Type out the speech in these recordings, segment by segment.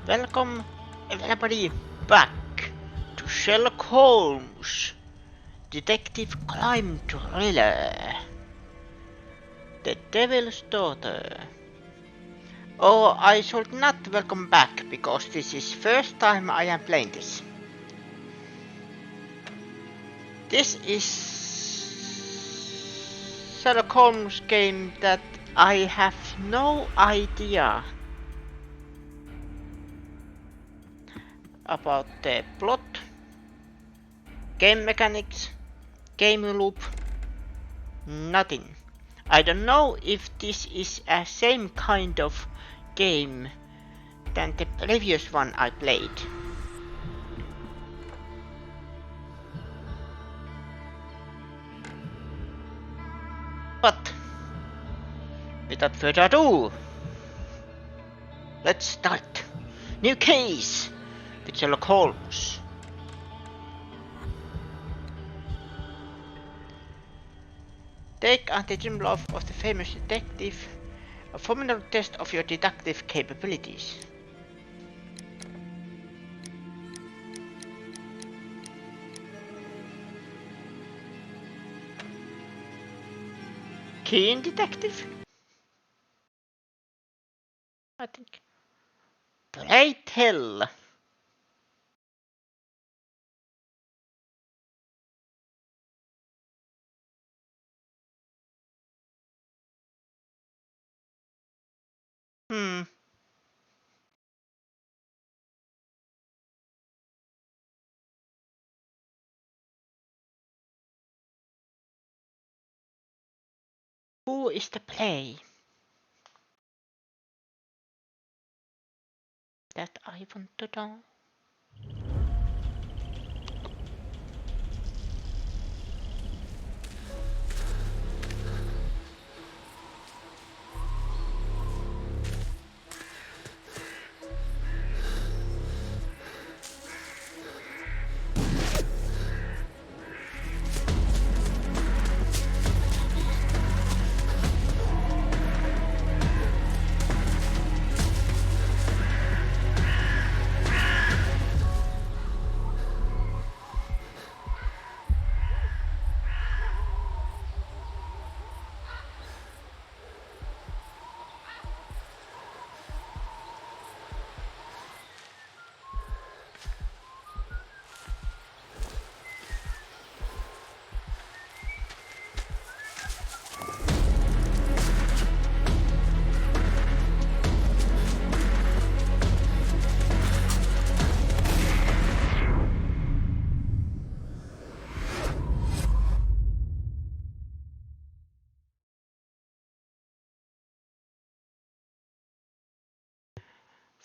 Welcome everybody back to Sherlock Holmes, Detective Crime Thriller, The Devil's Daughter. Oh, I should not welcome back because this is first time I am playing this. This is Sherlock Holmes game that I have no idea about the plot, game mechanics, game loop, nothing. I don't know if this is a same kind of game than the previous one I played. But without further ado, let's start. New case with Sherlock Holmes. Take anti-gym love of the famous detective, a formidable test of your deductive capabilities. Keen detective? I think. Pray tell. Who is the play? That I want to know.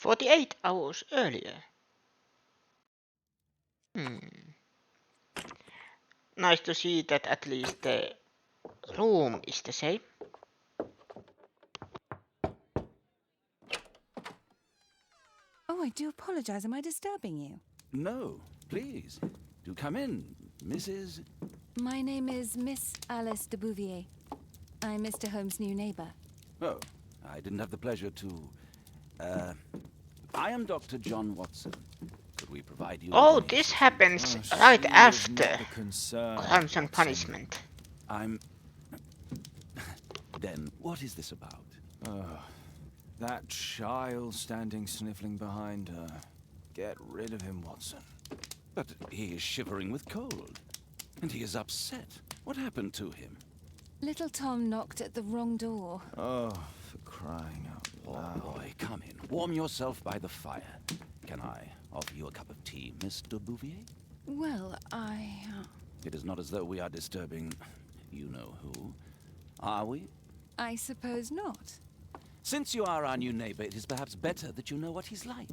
48 hours earlier. Nice to see that at least the room is the same. Oh, I do apologize. Am I disturbing you? No, please. Do come in, Mrs. My name is Miss Alice de Bouvier. I'm Mr. Holmes' new neighbor. Oh, I didn't have the pleasure to... I am Dr. John Watson. Could we provide you Oh, with any this assistance? happens Oh, right she is after not the concern, Crimes and Watson. Punishment. I'm... Then, what is this about? Oh, that child standing sniffling behind her. Get rid of him, Watson. But he is shivering with cold. And he is upset. What happened to him? Little Tom knocked at the wrong door. Oh, for crying out loud. Oh, boy, come in. Warm yourself by the fire. Can I offer you a cup of tea, Miss de Bouvier? Well, It is not as though we are disturbing you-know-who. Are we? I suppose not. Since you are our new neighbor, it is perhaps better that you know what he's like.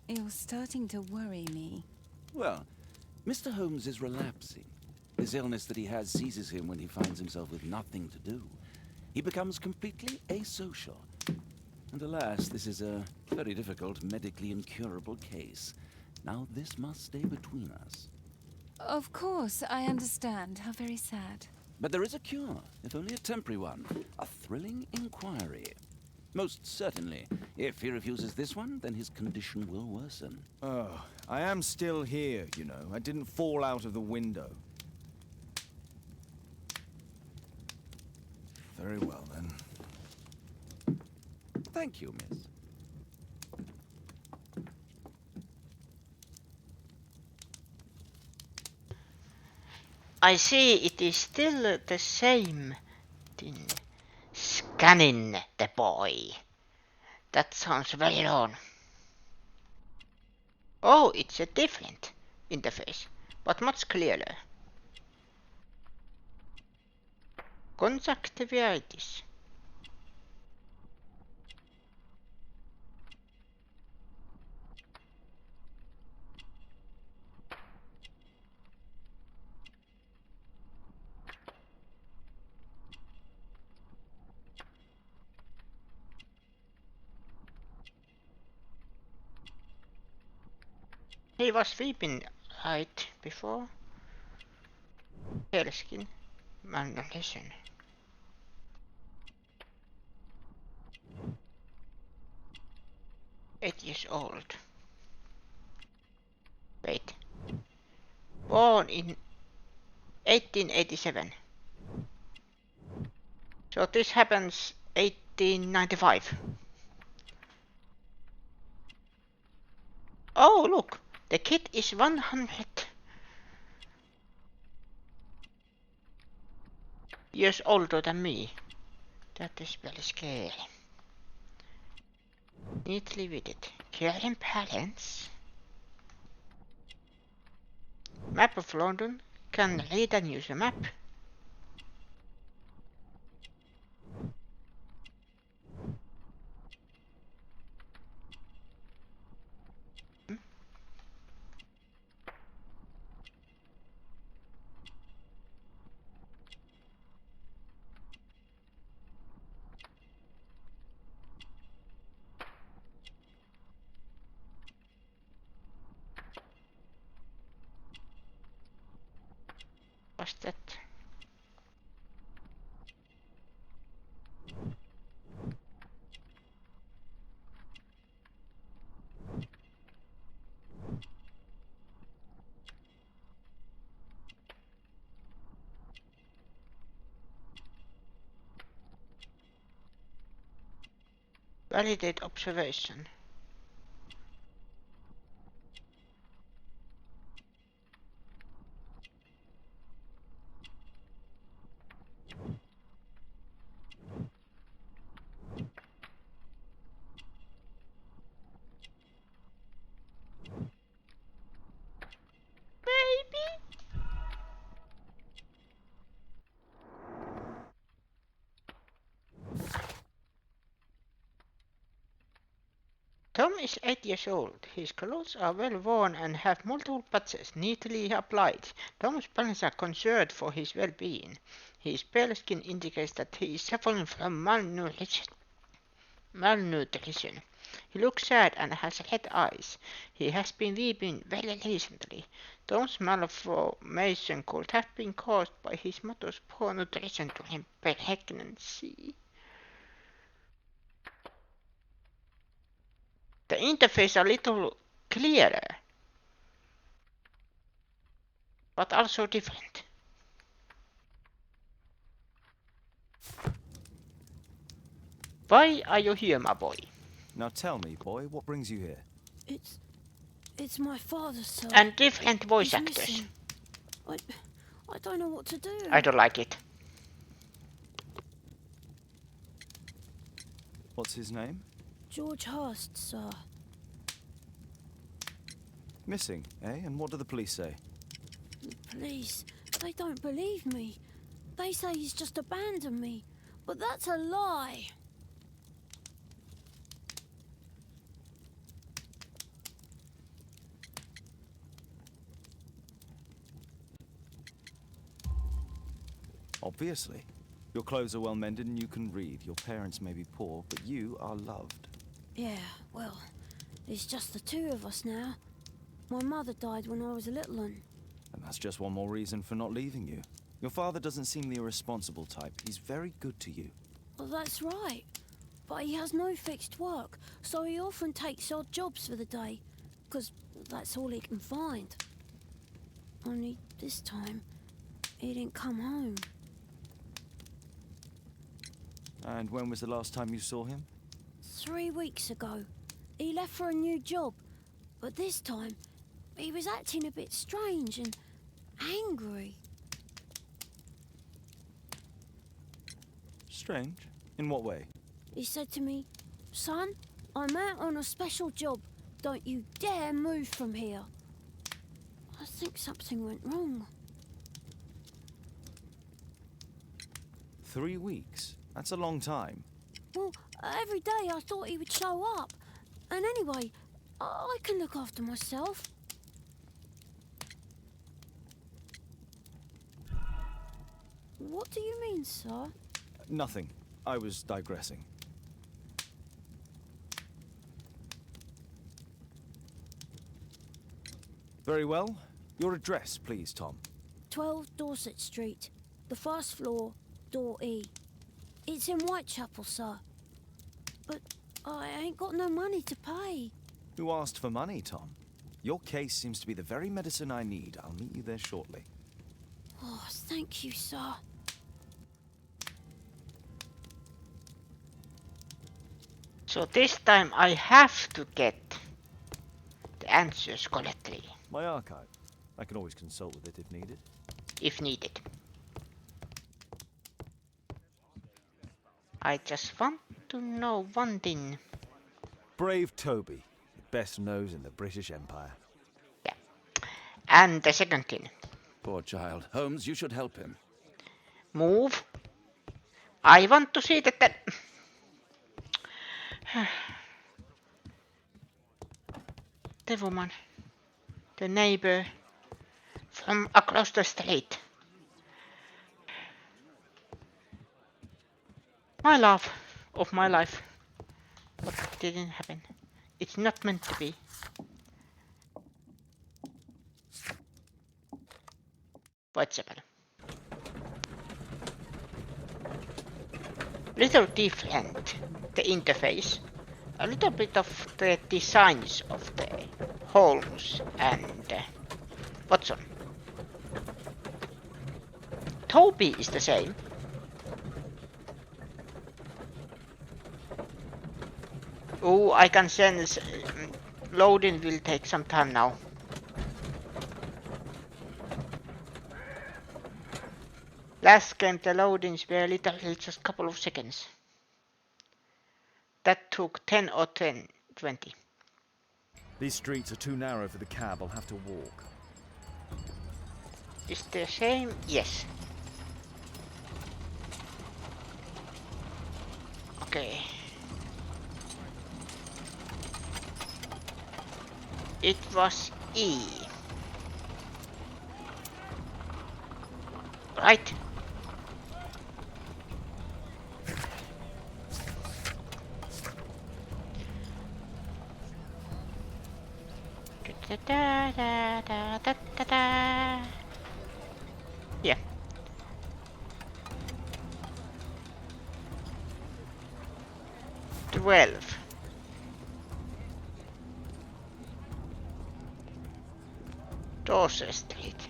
You're starting to worry me. Well, Mr. Holmes is relapsing. This illness that he has seizes him when he finds himself with nothing to do. He becomes completely asocial. And alas, this is a very difficult, medically incurable case. Now, this must stay between us. Of course, I understand. How very sad. But there is a cure, if only a temporary one. A thrilling inquiry. Most certainly. If he refuses this one, then his condition will worsen. Oh, I am still here, you know. I didn't fall out of the window. Very well, then. Thank you, miss. I see it is still the same thing. Scanning the boy. That sounds very wrong. Oh, it's a different interface, but much clearer. Conjunctivitis. He was sleeping right before. Pale skin, malnutrition. 8 years old. Wait. Born in 1887. So this happens 1895. Oh, look! The kid is 100 years older than me. That is very scary. Neatly witted. Caring parents. Map of London. Can read and use a map. What's that? Validate observation. Baby! Tom is 8 years old. His clothes are well worn and have multiple patches neatly applied. Tom's parents are concerned for his well-being. His pale skin indicates that he is suffering from malnutrition. He looks sad and has red eyes. He has been weeping very recently. Tom's malformation could have been caused by his mother's poor nutrition during pregnancy. The interface a little clearer, but also different. Why are you here, my boy? Now tell me, boy, what brings you here? It's my father, sir. And different voice He's actors. missing. I don't know what to do. I don't like it. What's his name? George Hurst, sir. Missing, eh? And what do the police say? Police, they don't believe me. They say he's just abandoned me. But that's a lie. Obviously. Your clothes are well mended and you can read. Your parents may be poor, but you are loved. Yeah, well, it's just the two of us now. My mother died when I was a little one. And that's just one more reason for not leaving you. Your father doesn't seem the irresponsible type. He's very good to you. Well, that's right. But he has no fixed work, so he often takes odd jobs for the day. 'Cause that's all he can find. Only this time, he didn't come home. And when was the last time you saw him? 3 weeks ago. He left for a new job. But this time, he was acting a bit strange and angry. Strange? In what way? He said to me, "Son, I'm out on a special job. Don't you dare move from here." I think something went wrong. 3 weeks? That's a long time. Well, every day I thought he would show up. And anyway, I can look after myself. What do you mean, sir? Nothing. I was digressing. Very well. Your address, please, Tom. 12 Dorset Street, the first floor, door E. It's in Whitechapel, sir. But I ain't got no money to pay. Who asked for money, Tom? Your case seems to be the very medicine I need. I'll meet you there shortly. Oh, thank you, sir. So this time I have to get the answers correctly, My archive. I can always consult with it if needed. if needed. I just want to know one thing. Brave Toby, best nose in the British Empire. Yeah. And the second thing. Poor child. Holmes, you should help him. Move. I want to see that the woman, the neighbor from across the street. My love of my life. What didn't happen? It's not meant to be. Whitechapel. Little different, the interface. A little bit of the designs of the Holmes and Watson. Toby is the same. Oh, I can sense loading will take some time now. Last game the loadings were literally just a couple of seconds. That took 10 or 20. These streets are too narrow for the cab. I'll have to walk. Is the same? Yes. Okay. It was E. Right? Da, da, da, da, da, da. Yeah. 12. Dorset Street.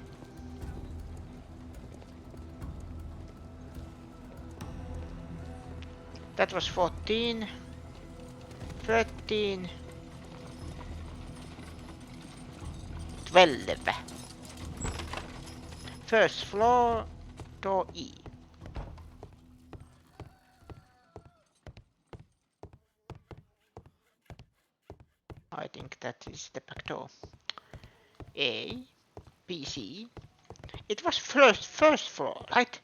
That was 14. 13. 12. First floor, door E. I think that is the back door. A, B, C. It was first floor, right?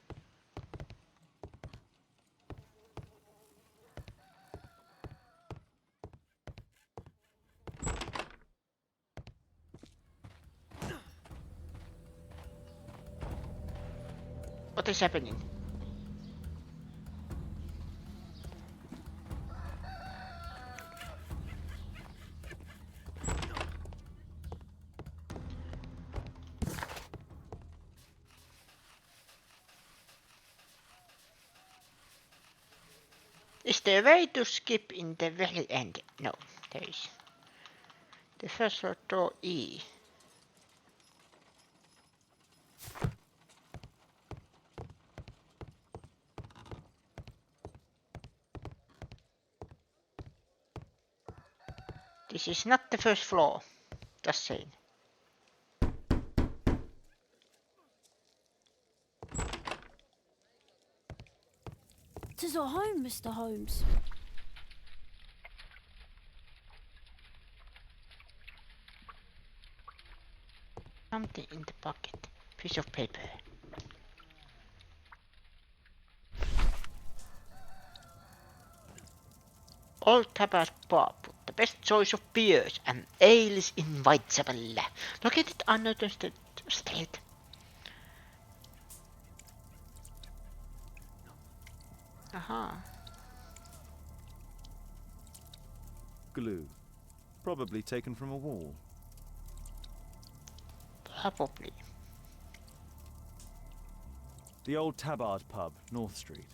What is happening? Is there a way to skip in the very end? No, there is. The first floor door E. This is not the first floor. Just saying. "'Tis our home, Mr. Holmes." Something in the pocket. Piece of paper. Old Tabard Pub. The best choice of beers and ales in Whitechapel. Located on Norton Street. Aha. Glue. Probably taken from a wall. Probably. The old Tabard pub, North Street.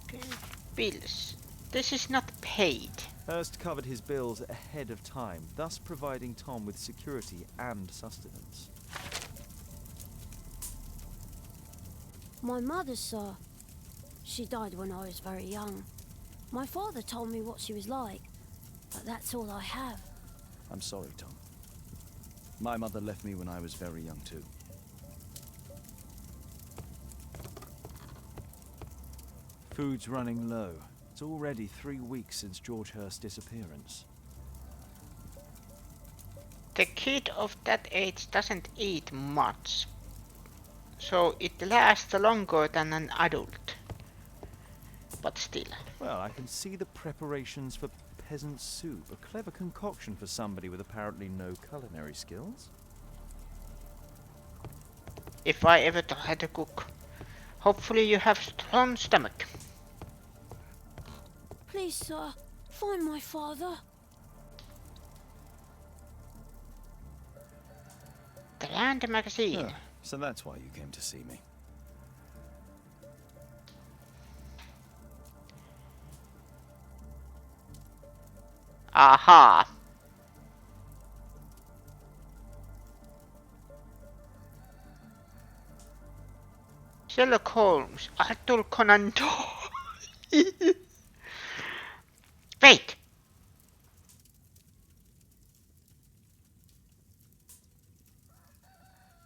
Okay. Bills. This is not paid. Hurst covered his bills ahead of time, thus providing Tom with security and sustenance. "My mother, sir. She died when I was very young. My father told me what she was like, but that's all I have." I'm sorry, Tom. My mother left me when I was very young too. Food's running low. It's already 3 weeks since George Hurst's disappearance. The kid of that age doesn't eat much, so it lasts longer than an adult. But still. Well, I can see the preparations for peasant soup. A clever concoction for somebody with apparently no culinary skills. If I ever try to cook, hopefully you have strong stomach. "Please, sir, find my father." The Land magazine. Oh, so that's why you came to see me. Aha. Sherlock Holmes, Arthur Conan Doyle. Wait.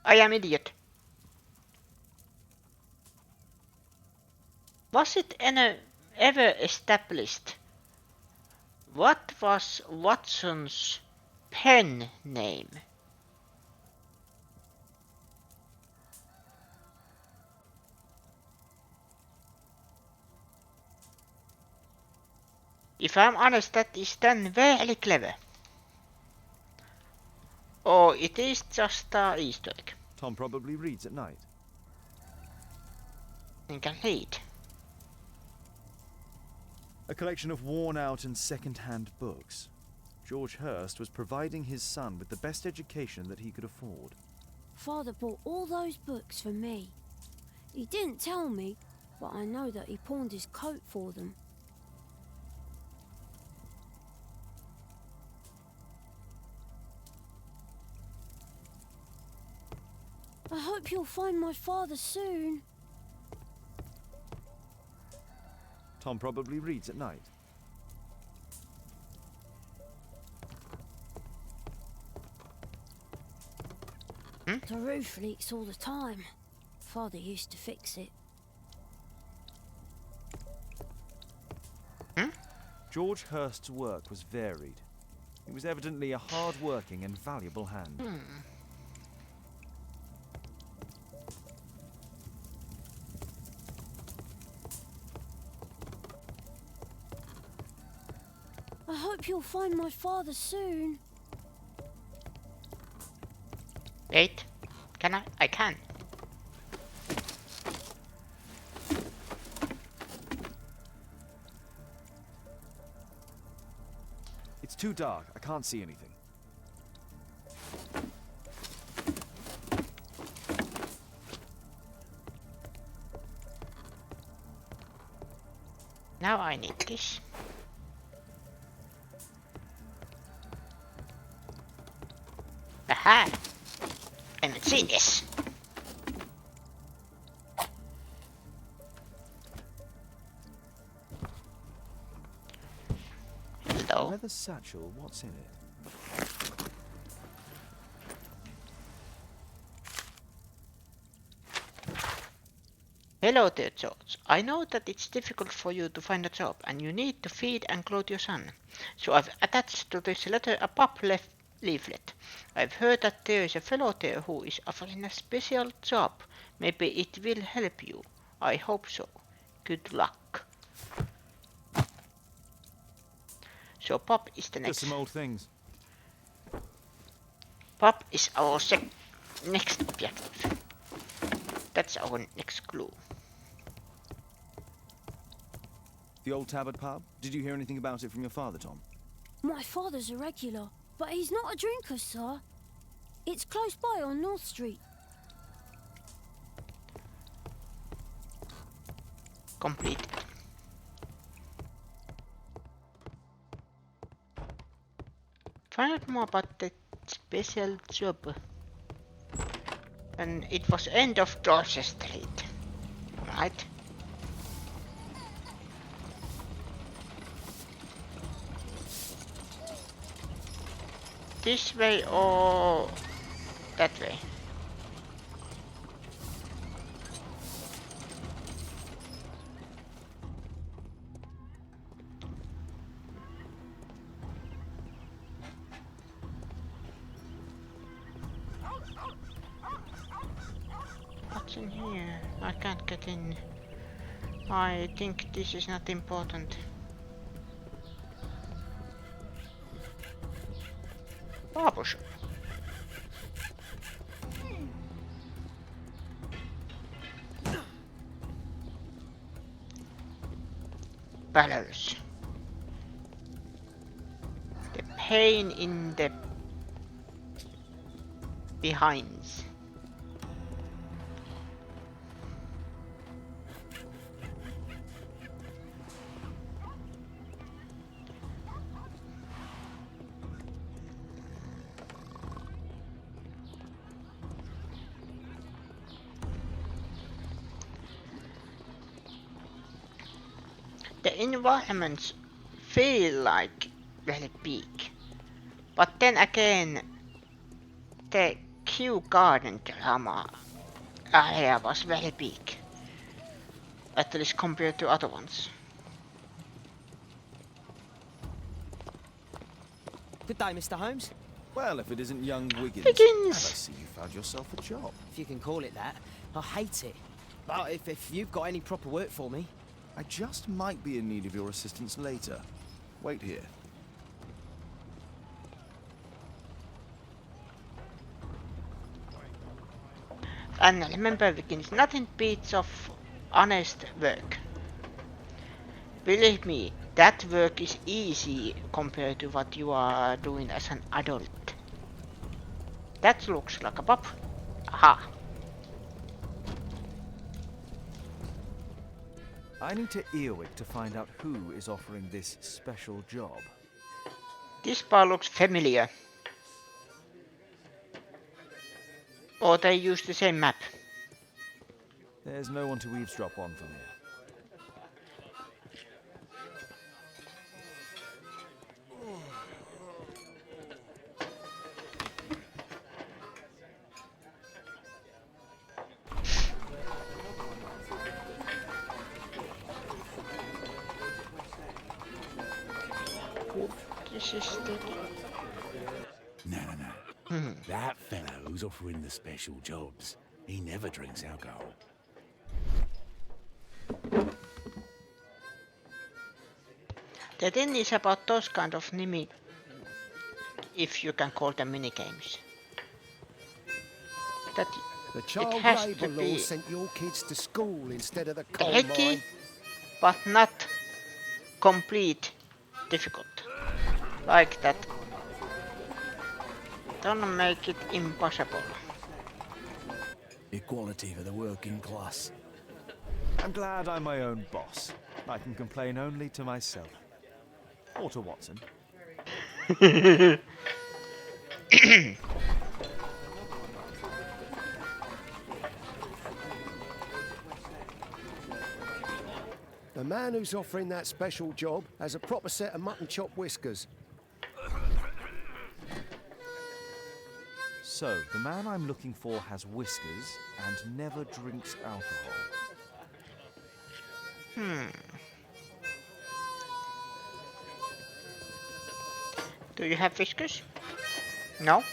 I am idiot. Was it ever established what was Watson's pen name? If I'm honest, that is then very clever. Or it is just a Easter egg. Tom probably reads at night. You can read. A collection of worn-out and second-hand books. George Hurst was providing his son with the best education that he could afford. Father bought all those books for me. He didn't tell me, but I know that he pawned his coat for them. I hope you'll find my father soon. Tom probably reads at night. The roof leaks all the time. Father used to fix it. George Hurst's work was varied. He was evidently a hard-working and valuable hand. I hope you'll find my father soon. Wait. Can I? I can. It's too dark. I can't see anything. Now I need this. Aha! I'm a genius. Hello. Leather satchel, what's in it? Hello there, George. I know that it's difficult for you to find a job and you need to feed and clothe your son. So I've attached to this letter a leaflet. I've heard that there is a fellow there who is offering a special job. Maybe it will help you. I hope so. Good luck. So Pop is the next. Just some old things. Pop is our next objective. That's our next clue. The old Tabard pub? Did you hear anything about it from your father, Tom? My father's a regular, but he's not a drinker, sir. It's close by on North Street. Completed. Find out more about the special job. And it was end of Dorset Street, right? This way or that way? What's in here? I can't get in. I think this is not important. Barber shop. Bellows. The pain in the behinds. The environments feel like very big, but then again, the Kew Garden drama area was very big, at least compared to other ones. Good day, Mr. Holmes. Well, if it isn't young Wiggins. Wiggins! And I see you found yourself a job. If you can call it that. I hate it. But if you've got any proper work for me... I just might be in need of your assistance later. Wait here. And remember, Wiggins, nothing beats of honest work. Believe me, that work is easy compared to what you are doing as an adult. That looks like a pub. Aha. I need to Earwig to find out who is offering this special job. This bar looks familiar. Or they use the same map. There's no one to eavesdrop on from here. This is the... No. That fellow who's offering the special jobs, he never drinks alcohol. The thing is about those kind of nimi, if you can call them minigames, that The it child has labour to law be sent your kids to school instead of the coal tricky, mine. but not complete difficult. Like that. Don't make it impossible. Equality for the working class. I'm glad I'm my own boss. I can complain only to myself. Or to Watson. The man who's offering that special job has a proper set of mutton chop whiskers. So, the man I'm looking for has whiskers and never drinks alcohol. Do you have whiskers? No?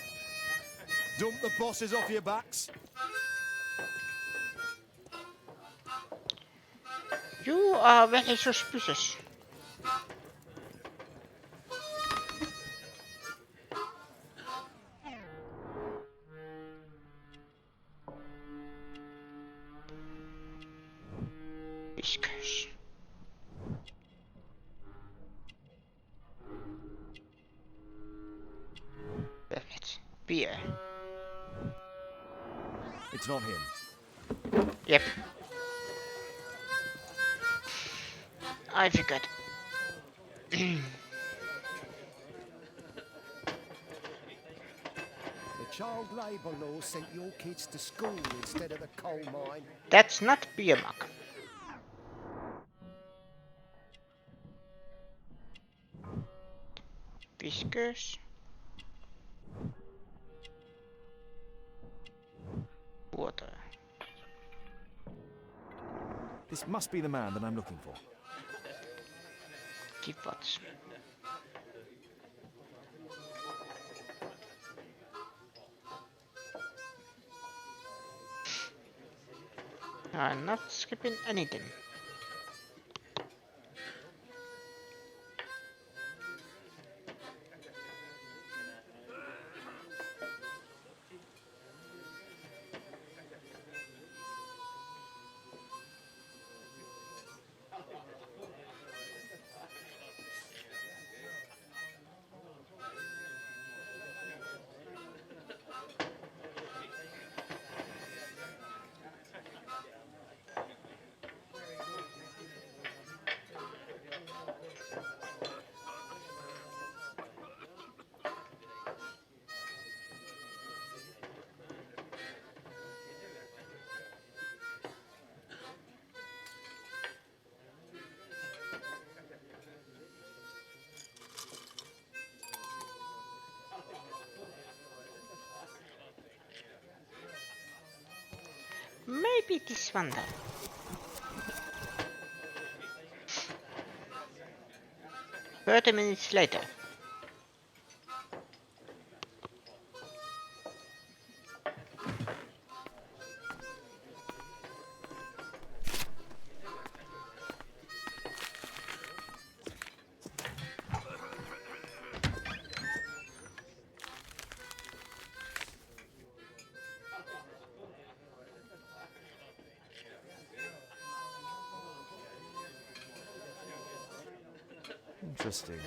Dump the bosses off your backs. You are very suspicious. Whiskers. Perfect. Beer. It's not him. Yep. I forgot. The child labour law sent your kids to school instead of the coal mine. That's not beer mug. Whiskers. Water. This must be the man that I'm looking for. Keep watch. I'm not skipping anything. Maybe this one then. "30 minutes later." Interesting.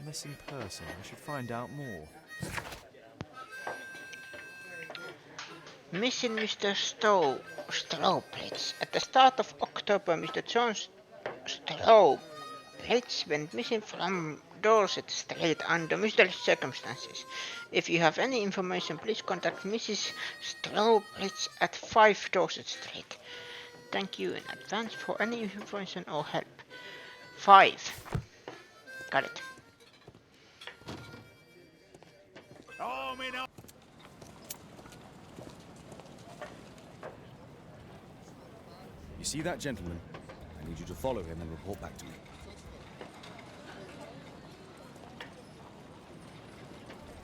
Missing person. I should find out more. Missing Mr. Strawbridge. At the start of October, Mr. John Strawbridge went missing from Dorset Street under mysterious circumstances. If you have any information, please contact Mrs. Strawbridge at 5 Dorset Street. Thank you in advance for any information or help. 5. Got it. You see that gentleman? I need you to follow him and report back to me.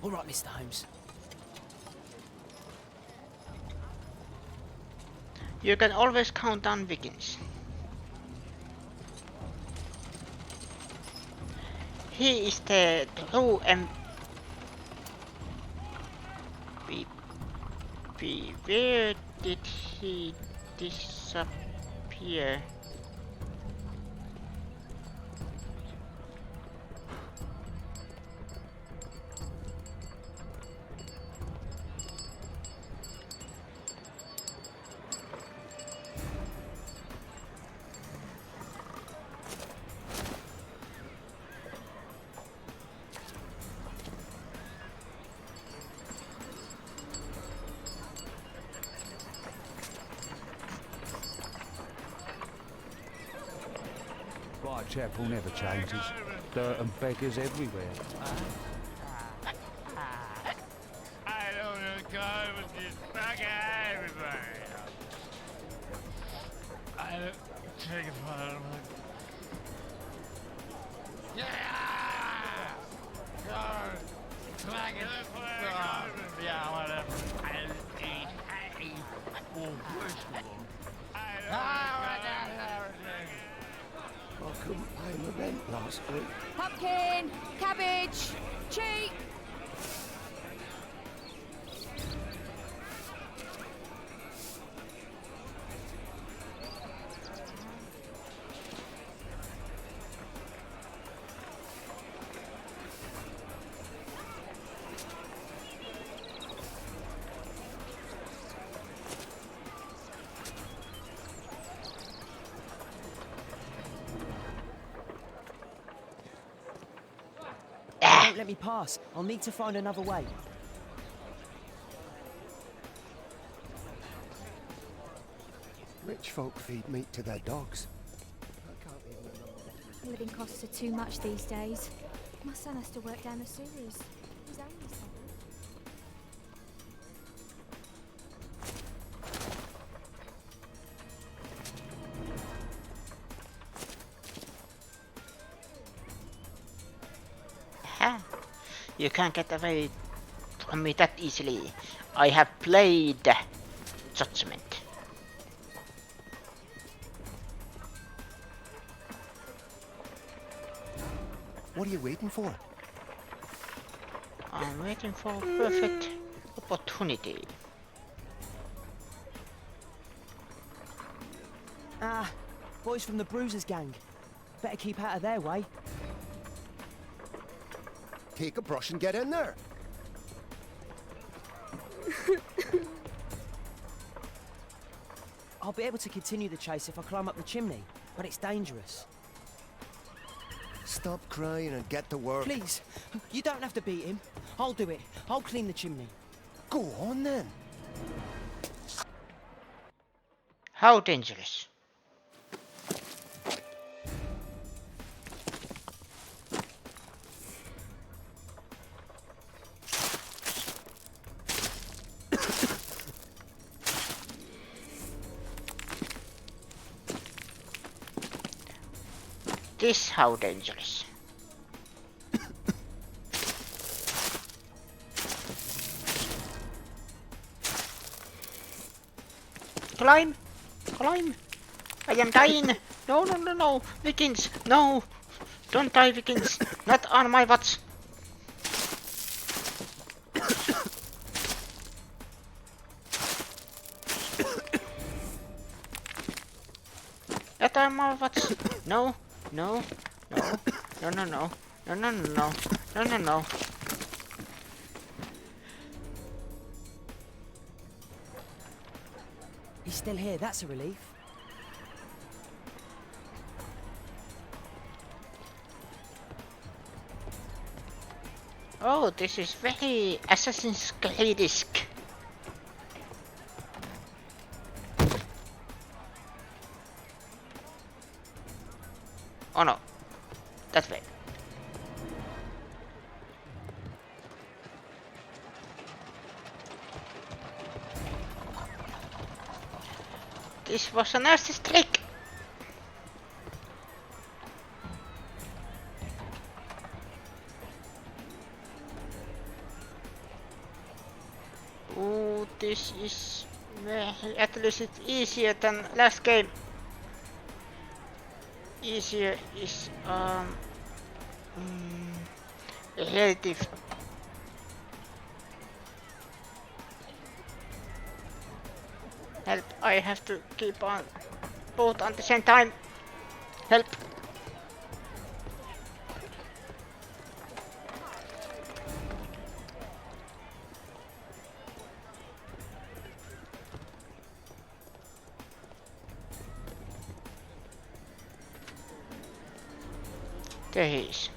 All right, Mr. Holmes. You can always count on Vikings. He is the true where did he disappear? Whitechapel never changes. Dirt and beggars everywhere. I don't know, God, with this fucking everybody. I don't take it for Yeah! God! Flag it! Yeah, whatever. I eat. Oh, first of all. I don't know. I couldn't pay my rent last week. Pumpkin, cabbage, cheek. Don't let me pass. I'll need to find another way. Rich folk feed meat to their dogs. I can't even remember. Living costs are too much these days. My son has to work down the sewers. He's only 7. You can't get away from me that easily. I have played Judgment. What are you waiting for? I'm waiting for a perfect opportunity. Ah, boys from the Bruisers gang. Better keep out of their way. Take a brush and get in there. I'll be able to continue the chase if I climb up the chimney, but it's dangerous. Stop crying and get to work. Please, you don't have to beat him. I'll do it. I'll clean the chimney. Go on then. How dangerous? This how dangerous. Climb! Climb! I am dying! No, no, no, no! Vikings! No! Don't die, Vikings! Not on my watch! Not on my watch! No! No! No! No, no, no! No, no, no, no. No, no, no. He's still here, that's a relief. Oh, this is very Assassin's Creed-esque. Oh no, that way. This was a nasty trick. Ooh, this is at least it's easier than last game. Easier is relative. Help! I have to keep on both at the same time. Help! There he is.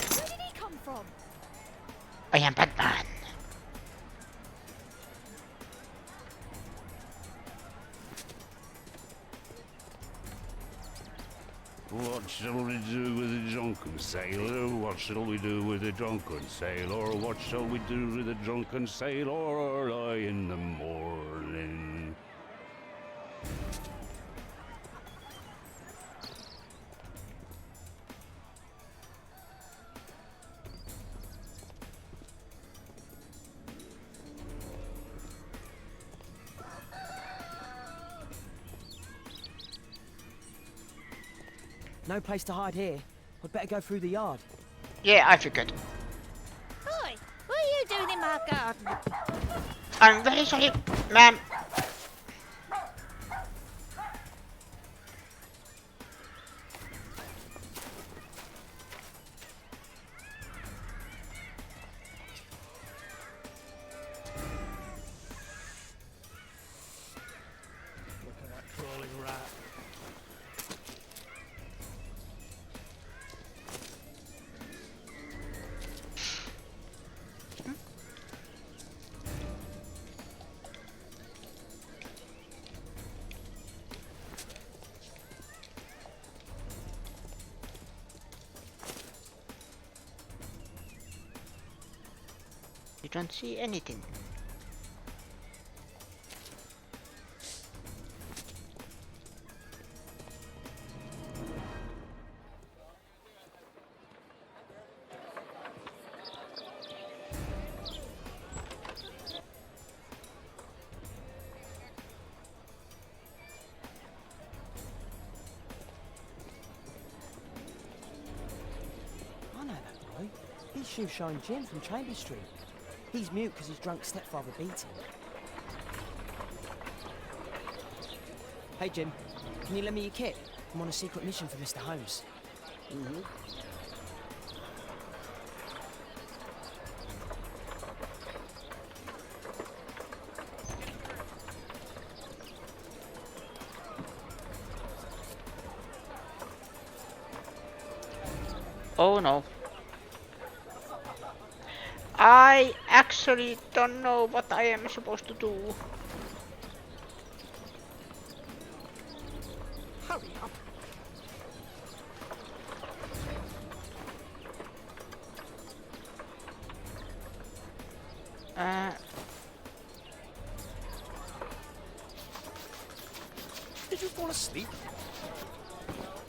Where did he come from? I am Batman. What shall we do with the drunken sailor? What shall we do with the drunken sailor? What shall we do with the drunken sailor early in the morning? No place to hide here. I'd better go through the yard. Yeah, I figured. Oi! What are you doing in my garden? I'm very sorry, ma'am. Look at that crawling rat. You don't see anything. I know that boy. He's Shoeshine Jim from Chambers Street. He's mute because his drunk stepfather beat him. Hey Jim, can you lend me your kit? I'm on a secret mission for Mr. Holmes. Oh no. I actually don't know what I am supposed to do. Hurry up! Did you fall asleep?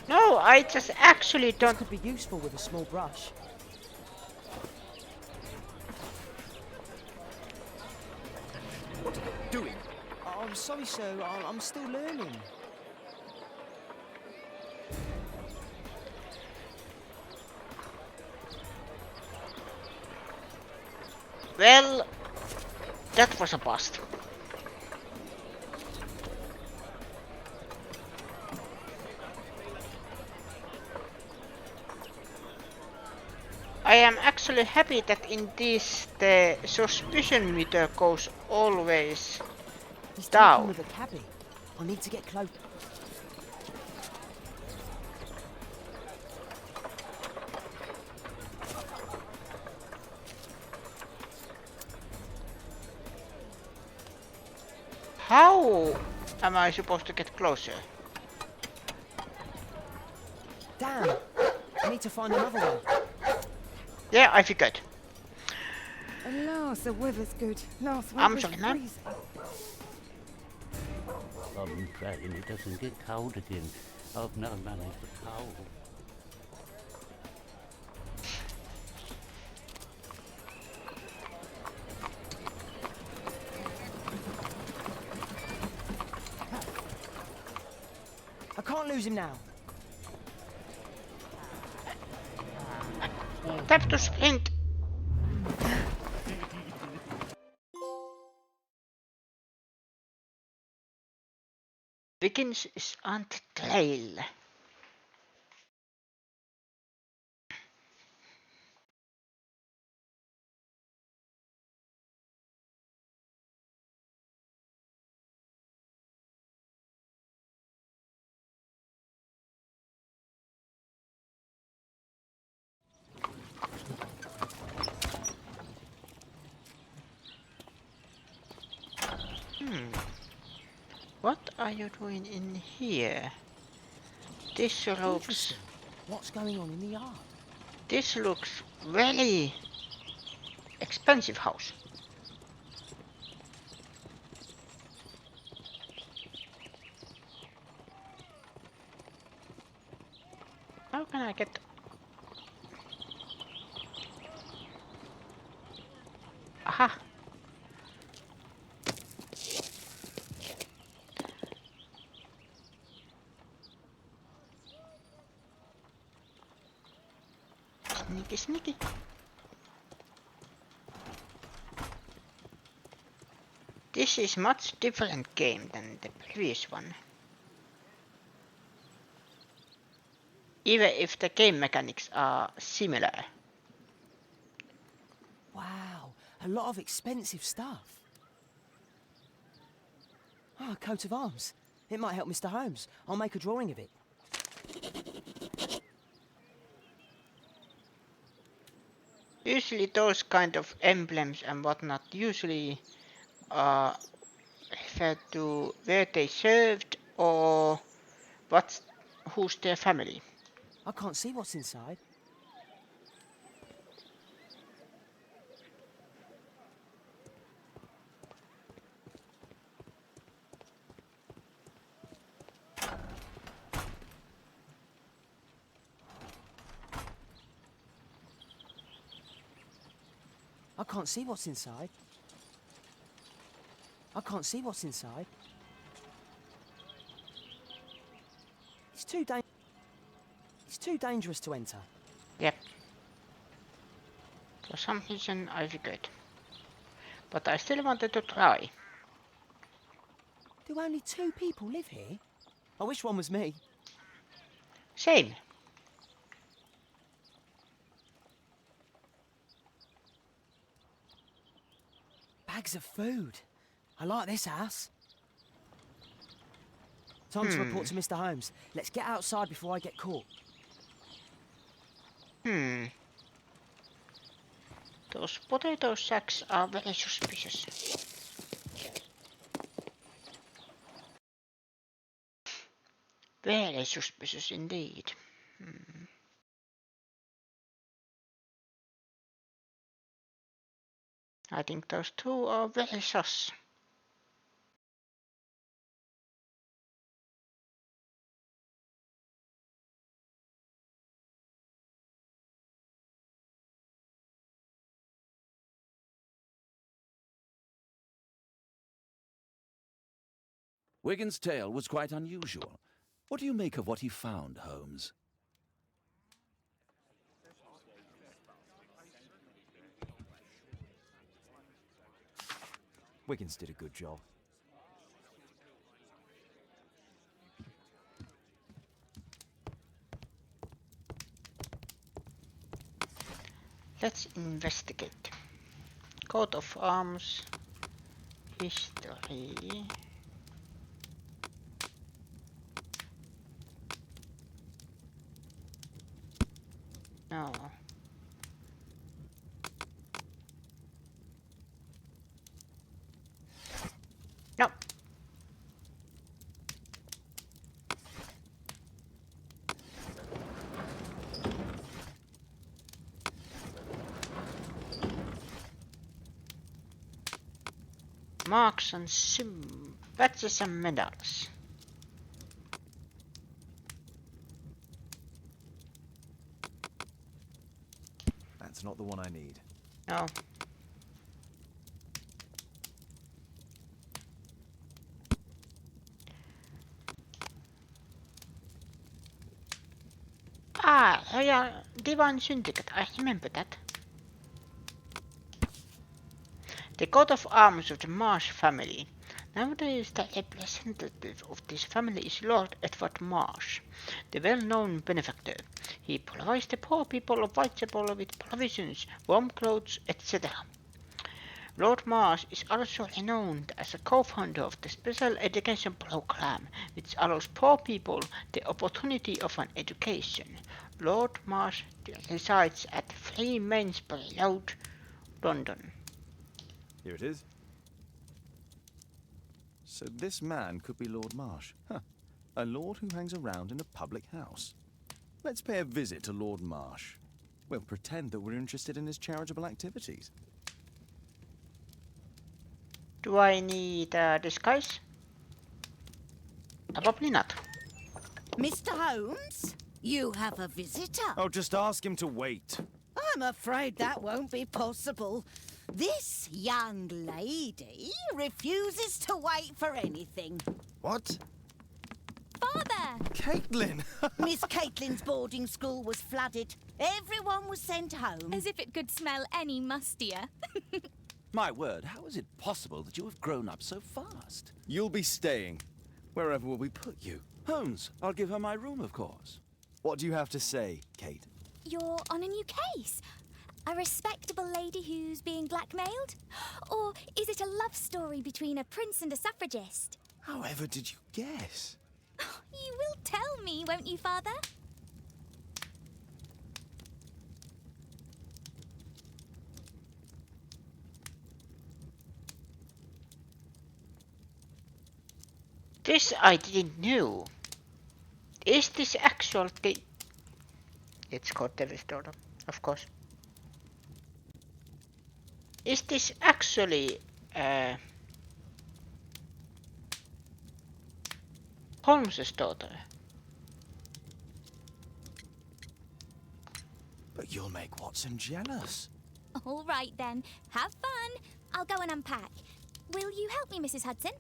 No, I just actually This don't. could be useful with a small brush. What are they doing? Oh, I'm sorry, sir. I'm still learning. Well, that was a bust. I am actually happy that in this the suspicion meter goes always He's talking down. with a cabbie. I need to get close. How am I supposed to get closer? Damn! I need to find another one. Yeah, I figured. Alas, the weather's good. Last week I'm was sorry, ma'am. freezing. I'm praying it doesn't get cold again. I've no money for coal. I can't lose him now. Tap to sprint. Wiggins is on the trail. What are you doing in here? This looks Interesting. What's going on in the yard? this looks very expensive house. How can I get aha? Sneaky, sneaky. This is much different game than the previous one. Even if the game mechanics are similar. Wow, a lot of expensive stuff. Ah, a coat of arms. It might help Mr. Holmes. I'll make a drawing of it. Usually those kind of emblems and whatnot usually refer to where they served or who's their family. I can't see what's inside. I can't see what's inside. I can't see what's inside. It's too dangerous to enter. Yep. For some reason I figured. But I still wanted to try. Do only 2 people live here? I wish one was me. Same. Bags of food. I like this house. Time to report to Mr. Holmes. Let's get outside before I get caught. Those potato sacks are very suspicious. Very suspicious indeed. I think those two are very sus. Wiggins' tale was quite unusual. What do you make of what he found, Holmes? Wiggins did a good job. Let's investigate. Coat of arms. History. No. No. Marks and badges and medals. That's not the one I need. No. Royal Divine Syndicate, I remember that. The coat of arms of the Marsh family. Nowadays the representative of this family is Lord Edward Marsh, the well-known benefactor. He provides the poor people of Whitechapel with provisions, warm clothes, etc. Lord Marsh is also renowned as a co-founder of the Special Education Program, which allows poor people the opportunity of an education. Lord Marsh resides at 3 Mainsbury Road, London. Here it is. So this man could be Lord Marsh. Huh. A lord who hangs around in a public house. Let's pay a visit to Lord Marsh. We'll pretend that we're interested in his charitable activities. Do I need a disguise? Probably not. Mr. Holmes, you have a visitor. Oh, just ask him to wait. I'm afraid that won't be possible. This young lady refuses to wait for anything. What? Father! Caitlin! Miss Caitlin's boarding school was flooded. Everyone was sent home. As if it could smell any mustier. My word, how is it possible that you have grown up so fast? You'll be staying. Wherever will we put you? Holmes, I'll give her my room, of course. What do you have to say, Kate? You're on a new case. A respectable lady who's being blackmailed? Or is it a love story between a prince and a suffragist? However did you guess? You will tell me, won't you, Father? This I didn't know. Is this actual thing? It's called Devil's Daughter, of course. Is this actually Holmes's daughter? But you'll make Watson jealous. All right, then. Have fun. I'll go and unpack. Will you help me, Mrs. Hudson?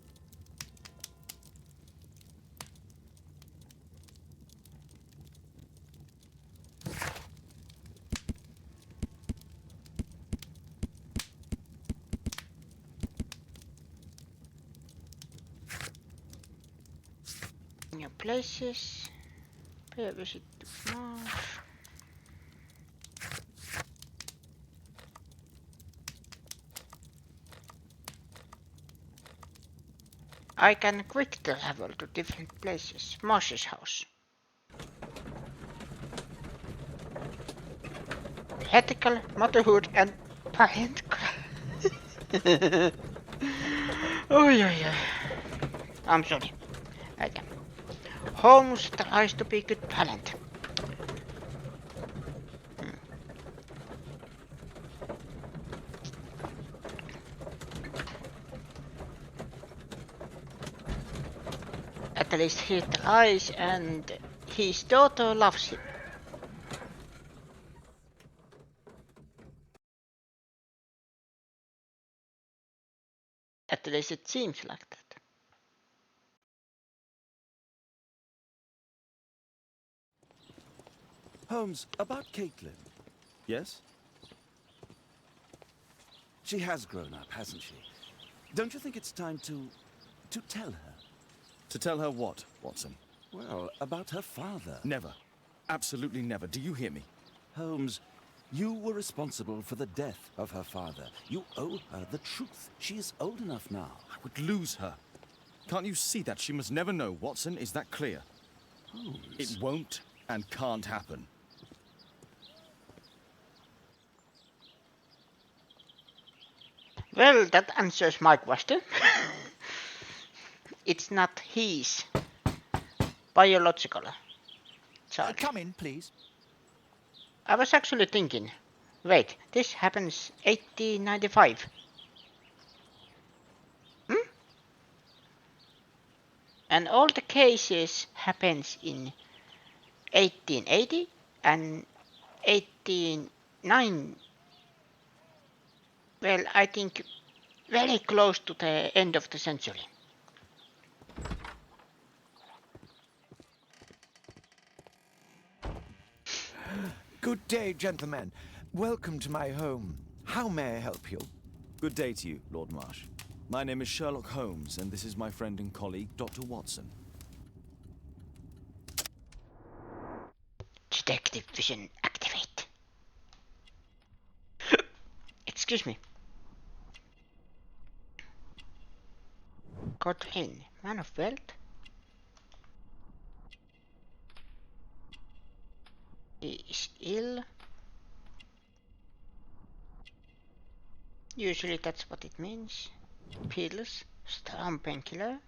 New places. Pay a visit to Marsh. I can quick travel to different places. Marsh's house. Ethical, motherhood, and parent. Oh yeah. I'm sorry. Okay. Holmes tries to be good parent. At least he tries, and his daughter loves him. At least it seems like that. Holmes, about Caitlin. Yes? She has grown up, hasn't she? Don't you think it's time to tell her? To tell her what, Watson? Well, about her father. Never. Absolutely never. Do you hear me? Holmes, You were responsible for the death of her father. You owe her the truth. She is old enough now. I would lose her. Can't you see that? She must never know, Watson. Is that clear? Holmes. It won't and can't happen. Well, that answers my question. It's not his biological child. Come in, please. I was actually thinking, wait, this happens 1895. And all the cases happens in 1880 and 1890. Well, I think very close to the end of the century. Good day, gentlemen. Welcome to my home. How may I help you? Good day to you, Lord Marsh. My name is Sherlock Holmes, and this is my friend and colleague, Dr. Watson. Detective vision activate. Excuse me. Godwin, man of wealth. He is ill. Usually that's what it means. Pills, strong painkiller.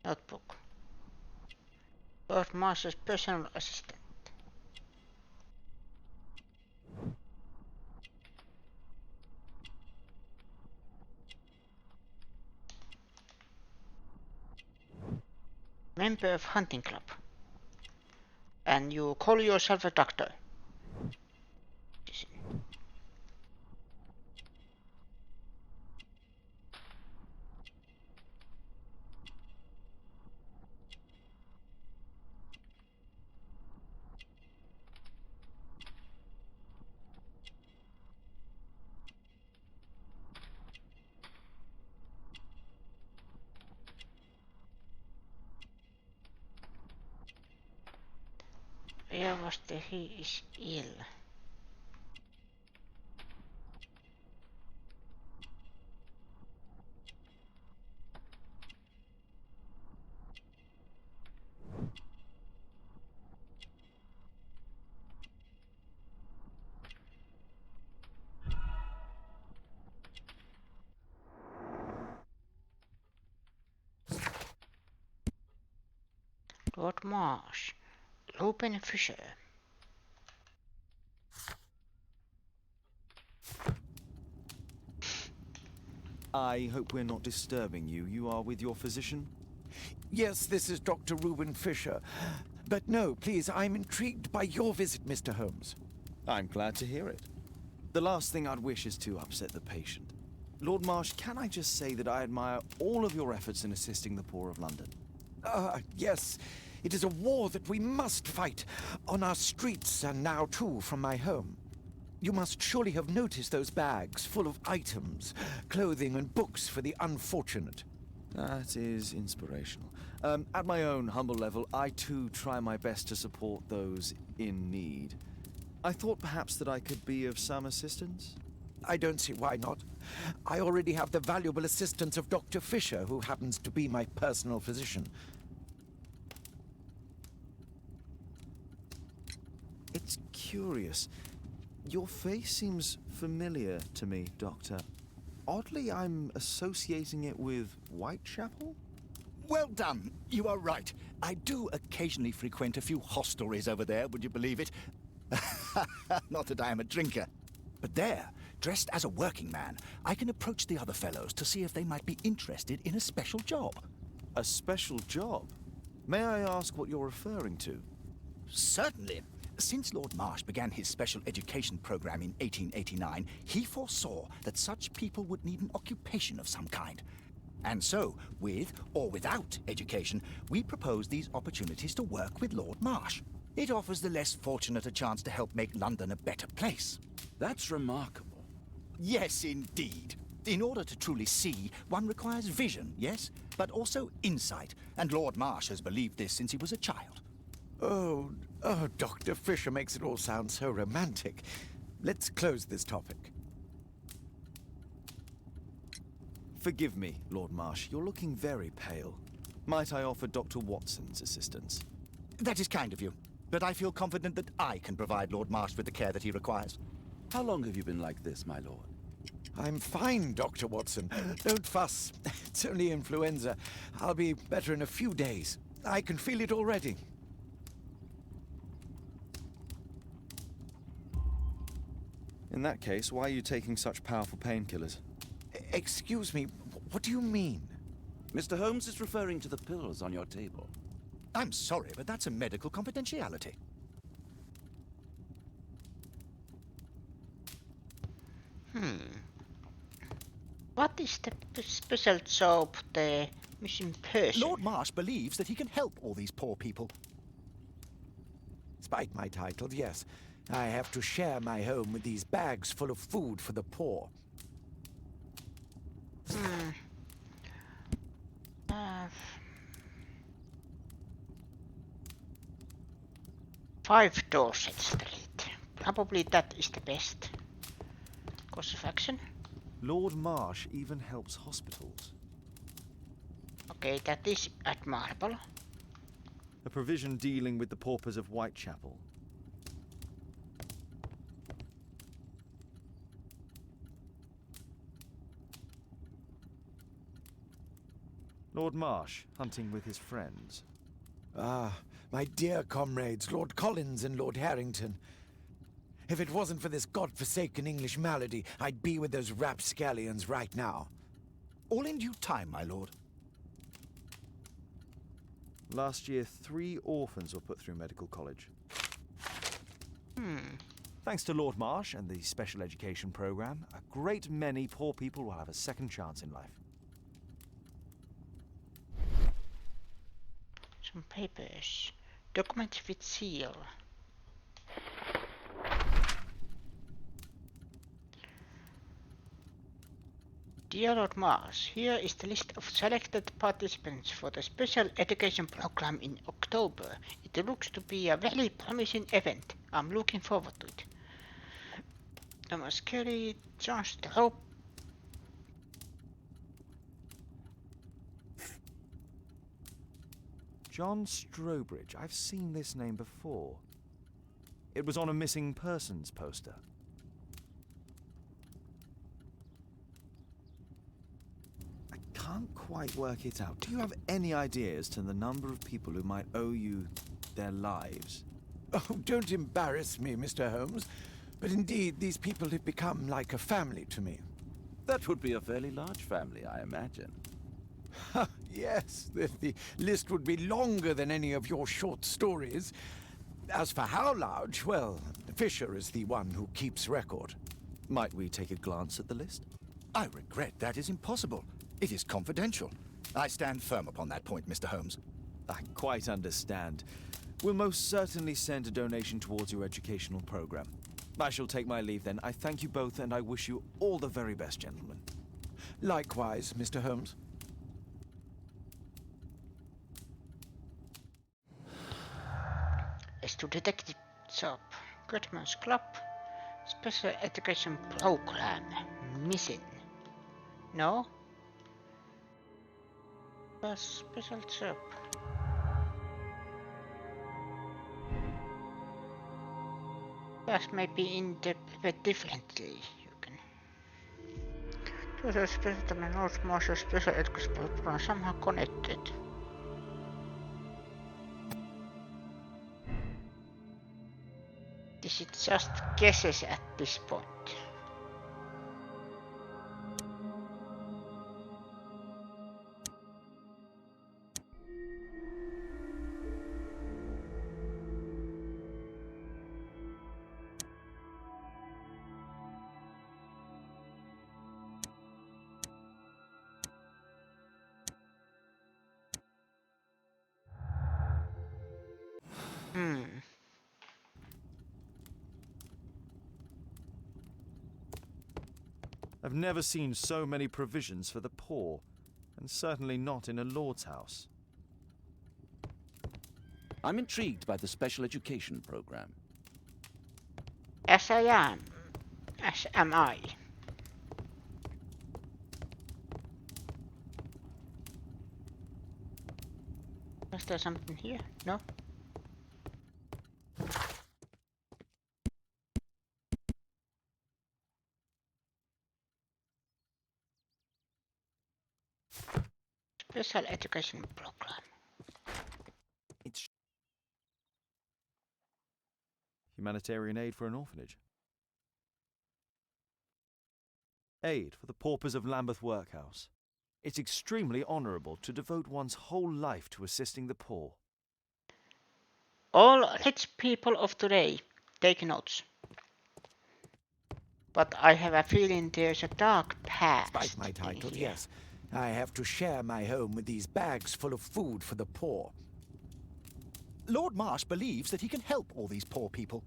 Notebook. Lord Marsh's personal assistant. Member of hunting club. And you call yourself a doctor. Where was the he is ill? Lord Marsh. Open Fisher. I hope we're not disturbing you. You are with your physician? Yes, this is Dr. Reuben Fisher. But no, please, I'm intrigued by your visit, Mr. Holmes. I'm glad to hear it. The last thing I'd wish is to upset the patient. Lord Marsh, can I just say that I admire all of your efforts in assisting the poor of London? Yes. It is a war that we must fight, on our streets and now too from my home. You must surely have noticed those bags full of items, clothing and books for the unfortunate. That is inspirational. At my own humble level, I too try my best to support those in need. I thought perhaps that I could be of some assistance? I don't see why not. I already have the valuable assistance of Dr. Fisher, who happens to be my personal physician. It's curious. Your face seems familiar to me, Doctor. Oddly, I'm associating it with Whitechapel? Well done. You are right. I do occasionally frequent a few hostelries over there, would you believe it? Not that I am a drinker. But there, dressed as a working man, I can approach the other fellows to see if they might be interested in a special job. A special job? May I ask what you're referring to? Certainly. Since Lord Marsh began his special education program in 1889, he foresaw that such people would need an occupation of some kind. And so, with or without education, we propose these opportunities to work with Lord Marsh. It offers the less fortunate a chance to help make London a better place. That's remarkable. Yes, indeed. In order to truly see, one requires vision, yes, but also insight. And Lord Marsh has believed this since he was a child. Oh, Dr. Fisher makes it all sound so romantic. Let's close this topic. Forgive me, Lord Marsh. You're looking very pale. Might I offer Dr. Watson's assistance? That is kind of you, but I feel confident that I can provide Lord Marsh with the care that he requires. How long have you been like this, my lord? I'm fine, Dr. Watson. Don't fuss. It's only influenza. I'll be better in a few days. I can feel it already. In that case, why are you taking such powerful painkillers? Excuse me, what do you mean? Mr. Holmes is referring to the pills on your table. I'm sorry, but that's a medical confidentiality. What is the special job the missing person? Lord Marsh believes that he can help all these poor people. Despite my title, yes. I have to share my home with these bags full of food for the poor. Five Dorset Street. Probably that is the best course of action. Lord Marsh even helps hospitals. Okay, that is admirable. A provision dealing with the paupers of Whitechapel. Lord Marsh, hunting with his friends. Ah, my dear comrades, Lord Collins and Lord Harrington. If it wasn't for this godforsaken English malady, I'd be with those rapscallions right now. All in due time, my lord. Last year, 3 orphans were put through medical college. Thanks to Lord Marsh and the special education program, a great many poor people will have a second chance in life. Some papers. Documents with seal. Dear Lord Marsh, here is the list of selected participants for the special education program in October. It looks to be a very promising event. I'm looking forward to it. Thomas Kelly, John Strope. John Strobridge. I've seen this name before. It was on a missing persons poster. I can't quite work it out. Do you have any idea as to the number of people who might owe you their lives? Oh, don't embarrass me, Mr. Holmes. But indeed, these people have become like a family to me. That would be a fairly large family, I imagine. Yes, the list would be longer than any of your short stories. As for how large, well, Fisher is the one who keeps record. Might we take a glance at the list? I regret that is impossible. It is confidential. I stand firm upon that point, Mr. Holmes. I quite understand. We'll most certainly send a donation towards your educational program. I shall take my leave then. I thank you both and I wish you all the very best, gentlemen. Likewise, Mr. Holmes. As to detective job. Goodman's Club. Special education program. Missing. No? A special job. Yes, maybe interpret differently. You can. Those special North Marshall special education program somehow connected. This is just guesses at this point. A I've never seen so many provisions for the poor, and certainly not in a lord's house. I'm intrigued by the special education program. As I am. As am I. Was there something here? No? Special education program. It's humanitarian aid for an orphanage. Aid for the paupers of Lambeth Workhouse. It's extremely honourable to devote one's whole life to assisting the poor. All rich people of today, take notes. But I have a feeling there's a dark past. Despite my title, yes. I have to share my home with these bags full of food for the poor. Lord Marsh believes that he can help all these poor people.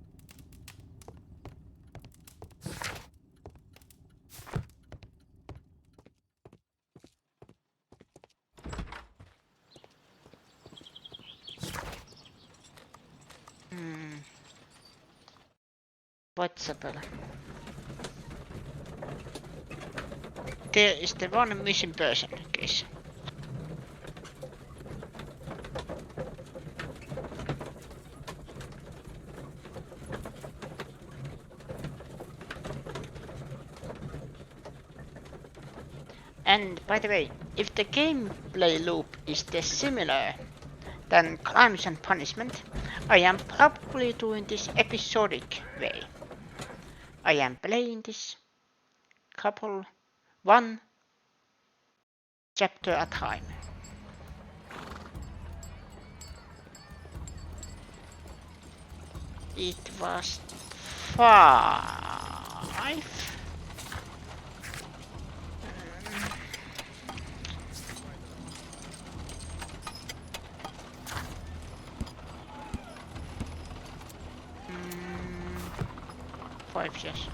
Possible. There is the one missing person case. And by the way, if the gameplay loop is similar than Crimes and Punishment, I am probably doing this episodic way. I am playing this one chapter at a time. It was 5. Yes.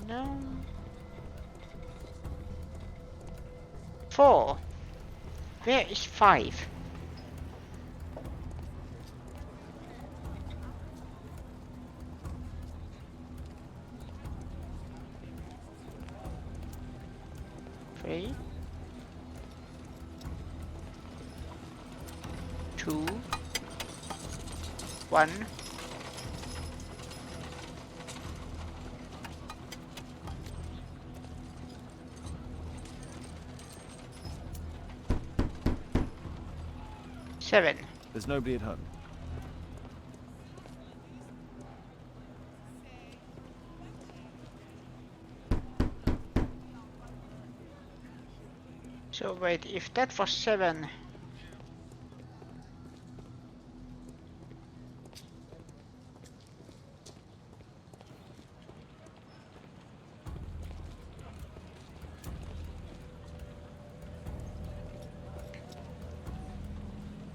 No. 4. Where is 5? Three. 2, 1. Seven. There's nobody at home. So wait, if that was 7.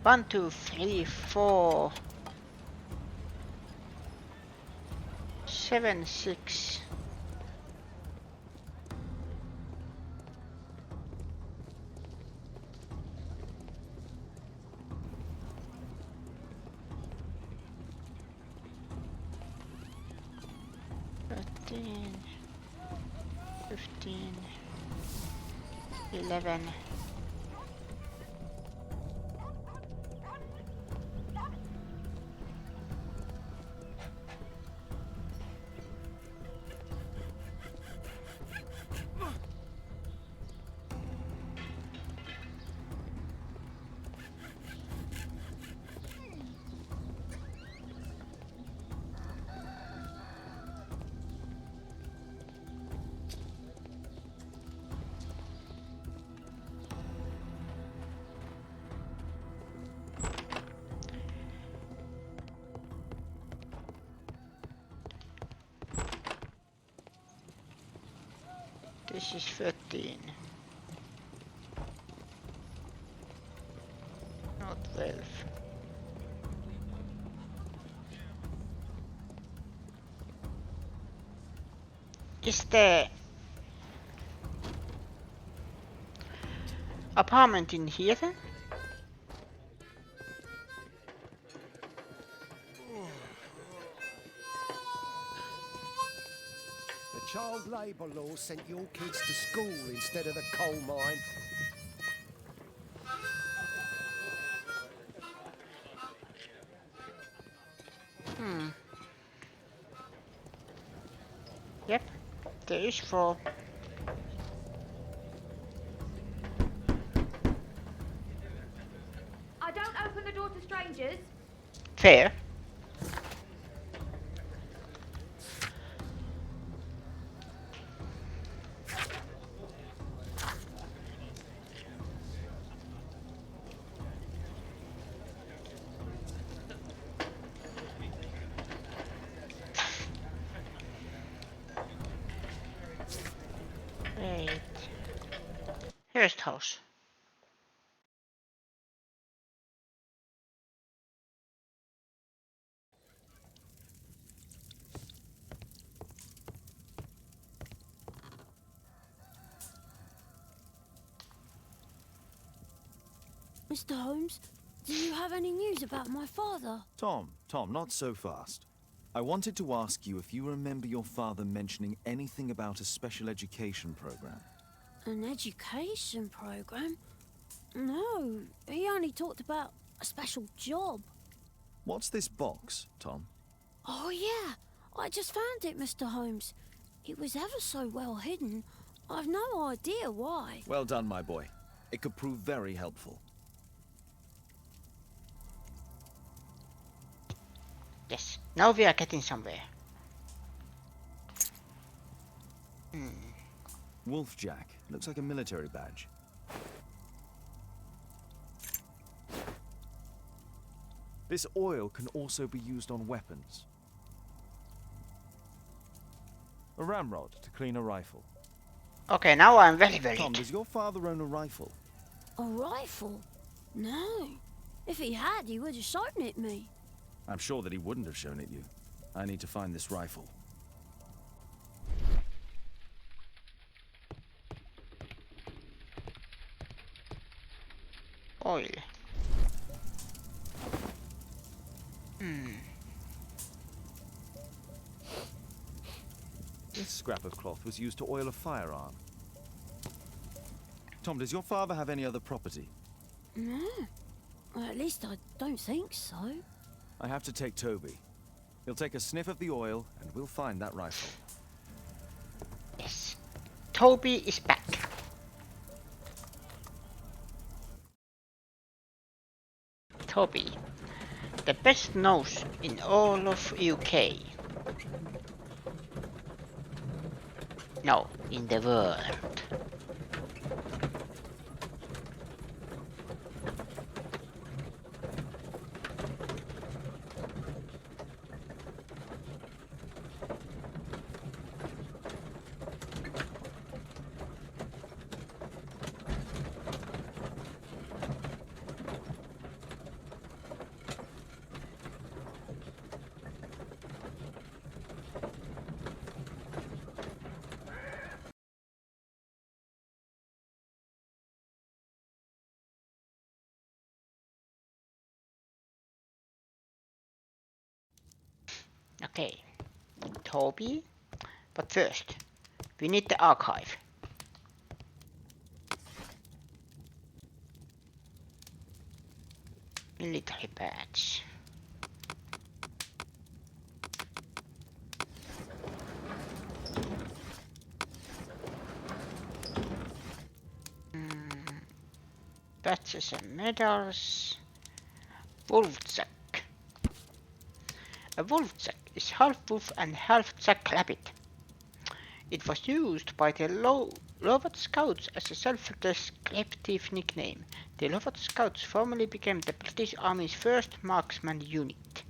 One, 2, 3, 4, 7, 6. Thirteen, 15, 11. This is 13. No. Not wealth. Is the apartment in here then? The child labour law sent your kids to school instead of the coal mine. Yep, there is 4. I don't open the door to strangers. Fair. Wait. Here's the house. Mr. Holmes, do you have any news about my father? Tom, not so fast. I wanted to ask you if you remember your father mentioning anything about a special education program. An education program? No, he only talked about a special job. What's this box, Tom? Oh yeah, I just found it, Mr. Holmes. It was ever so well hidden. I've no idea why. Well done, my boy. It could prove very helpful. Yes, now we are getting somewhere. Wolfjack. Looks like a military badge. This oil can also be used on weapons. A ramrod to clean a rifle. Okay, now I'm very worried. Tom, does your father own a rifle? A rifle? No. If he had, he would have shown it me. I'm sure that he wouldn't have shown it you. I need to find this rifle. Oil. This scrap of cloth was used to oil a firearm. Tom, does your father have any other property? No. Well, at least I don't think so. I have to take Toby. He'll take a sniff of the oil, and we'll find that rifle. Yes. Toby is back. Toby. The best nose in all of UK. No, in the world. Okay, Toby, but first, we need the archive. Military badge. Badges and medals. Wolfsack. A wolfsack is half wolf and half jackrabbit. It was used by the Lovat Scouts as a self-descriptive nickname. The Lovat Scouts formally became the British Army's first marksman unit.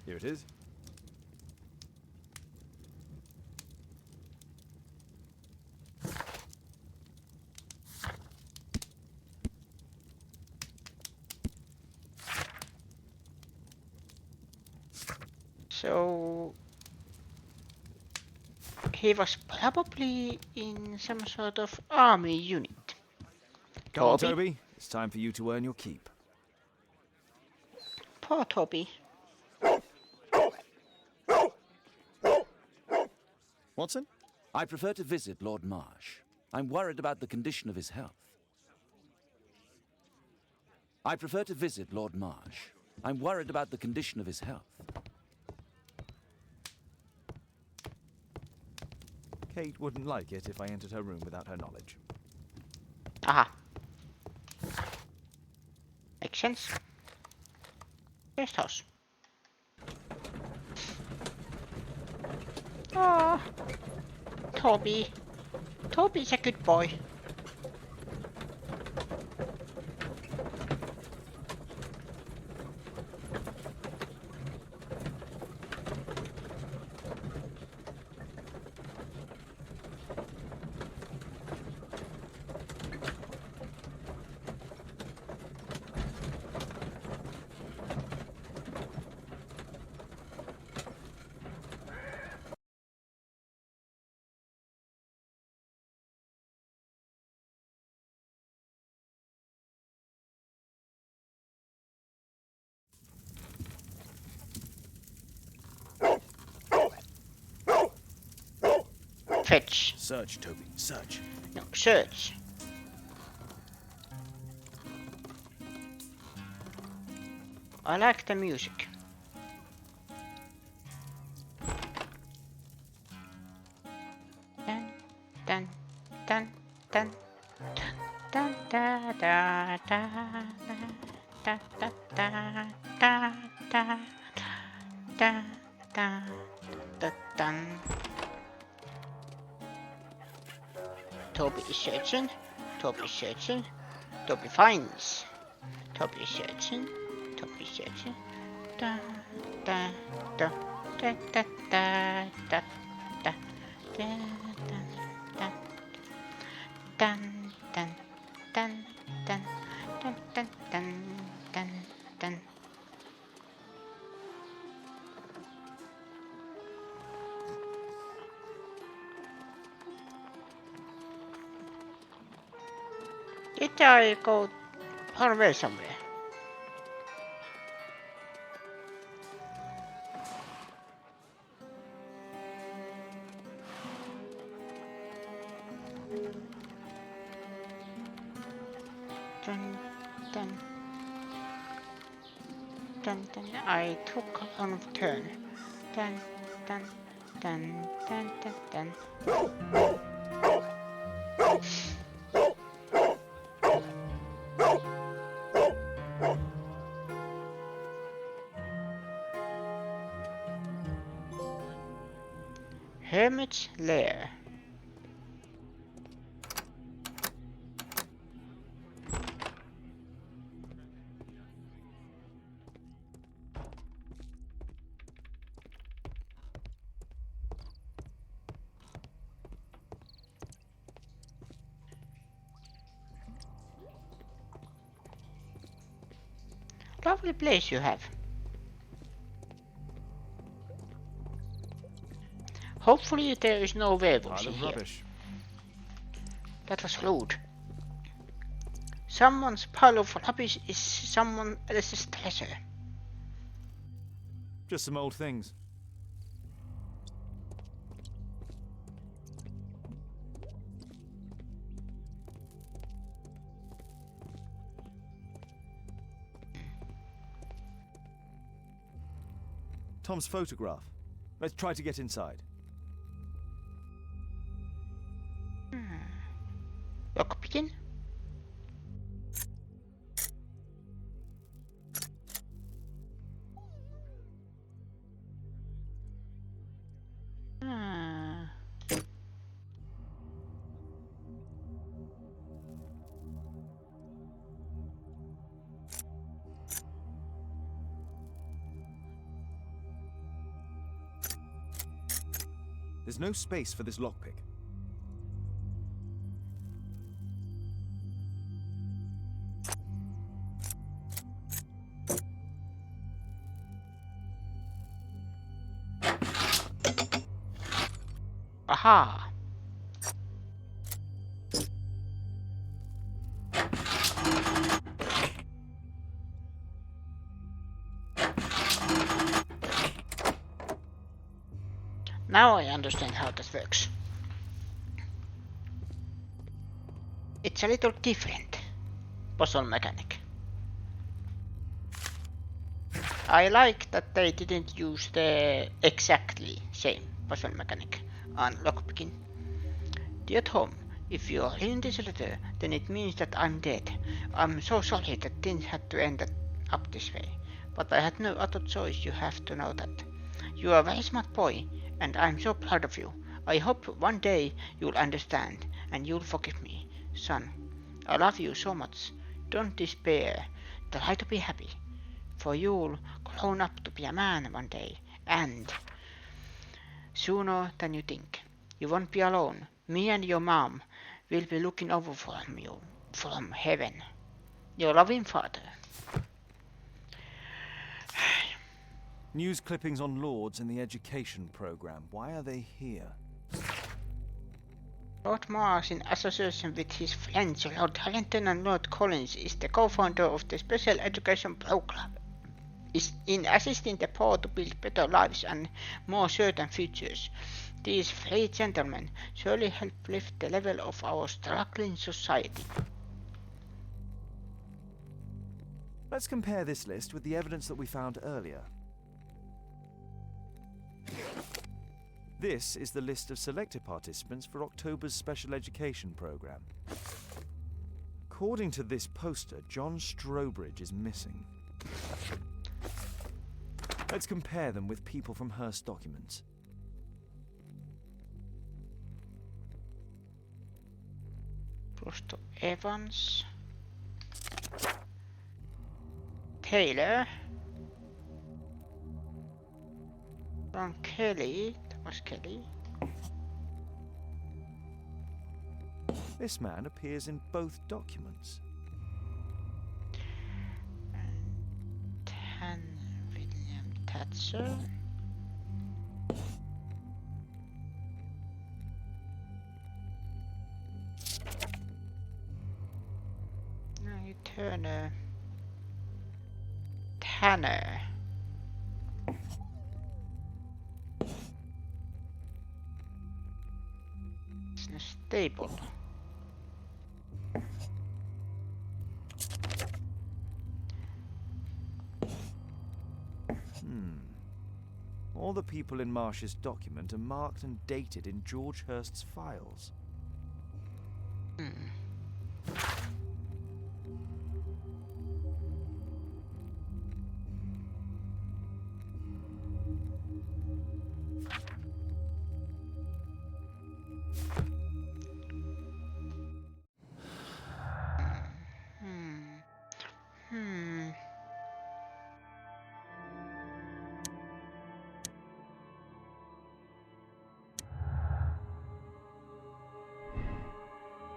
Here it is. So he was probably in some sort of army unit. Come on, Toby. It's time for you to earn your keep. Poor Toby. Watson? I prefer to visit Lord Marsh. I'm worried about the condition of his health. I prefer to visit Lord Marsh. I'm worried about the condition of his health. Kate wouldn't like it if I entered her room without her knowledge. Aha. Makes sense. Guest house. Ah, Toby. Toby's a good boy. Fetch. Search, Toby, search. No, search. I like the music. Dun, dun, dun, dun, dun, da, da, da, da, da, da, da, da, da, da, dun. Toby is searching. Toby is searching. Toby finds. Toby is searching. Toby is searching. Da da da da da da da da da da dun dun dun dun dun dun dun dun dun. Did I go far away somewhere? Dun, dun. Dun, dun. I took a long turn. Dun, dun, dun, dun, dun, dun. Hermit's Lair. Lovely place you have. Hopefully there is no werewolves in here. That was rude. Someone's pile of rubbish is someone else's treasure. Just some old things. Tom's photograph. Let's try to get inside. Lockpicking? There's no space for this lockpick. Aha! Now I understand how that works. It's a little different puzzle mechanic. I like that they didn't use the exactly same puzzle mechanic on lockpicking. Dear Tom, if you are reading this letter, then it means that I'm dead. I'm so sorry that things had to end up this way, but I had no other choice, you have to know that. You are a very smart boy, and I'm so proud of you. I hope one day you'll understand, and you'll forgive me. Son, I love you so much. Don't despair. Try to be happy. For you'll grow up to be a man one day, and sooner than you think. You won't be alone. Me and your mom will be looking over from you from heaven. Your loving father. News clippings on Lords and the education program. Why are they here? Lord Mars, in association with his friends Lord Harrington and Lord Collins, is the co-founder of the Special Education Program. Is in assisting the poor to build better lives and more certain futures. These three gentlemen surely help lift the level of our struggling society. Let's compare this list with the evidence that we found earlier. This is the list of selected participants for October's special education program. According to this poster, John Strobridge is missing. Let's compare them with people from Hearst documents. Buster Evans, Taylor, Ron Kelly, Thomas Kelly. This man appears in both documents. William Thatcher. Turner. Tanner. It's stable. All the people in Marsh's document are marked and dated in George Hurst's files.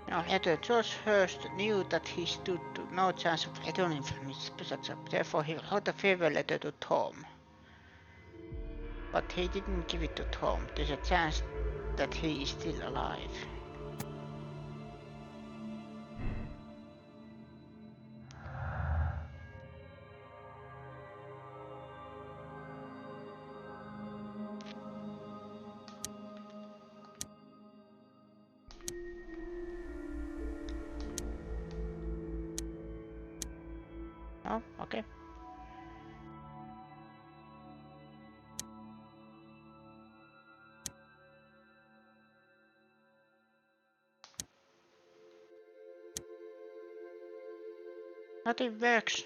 Now later, George Hurst knew that he stood no chance of returning from his special job, therefore he wrote a farewell letter to Tom. But he didn't give it to Tom. There's a chance that he is still alive. Oh, okay. Nothing works.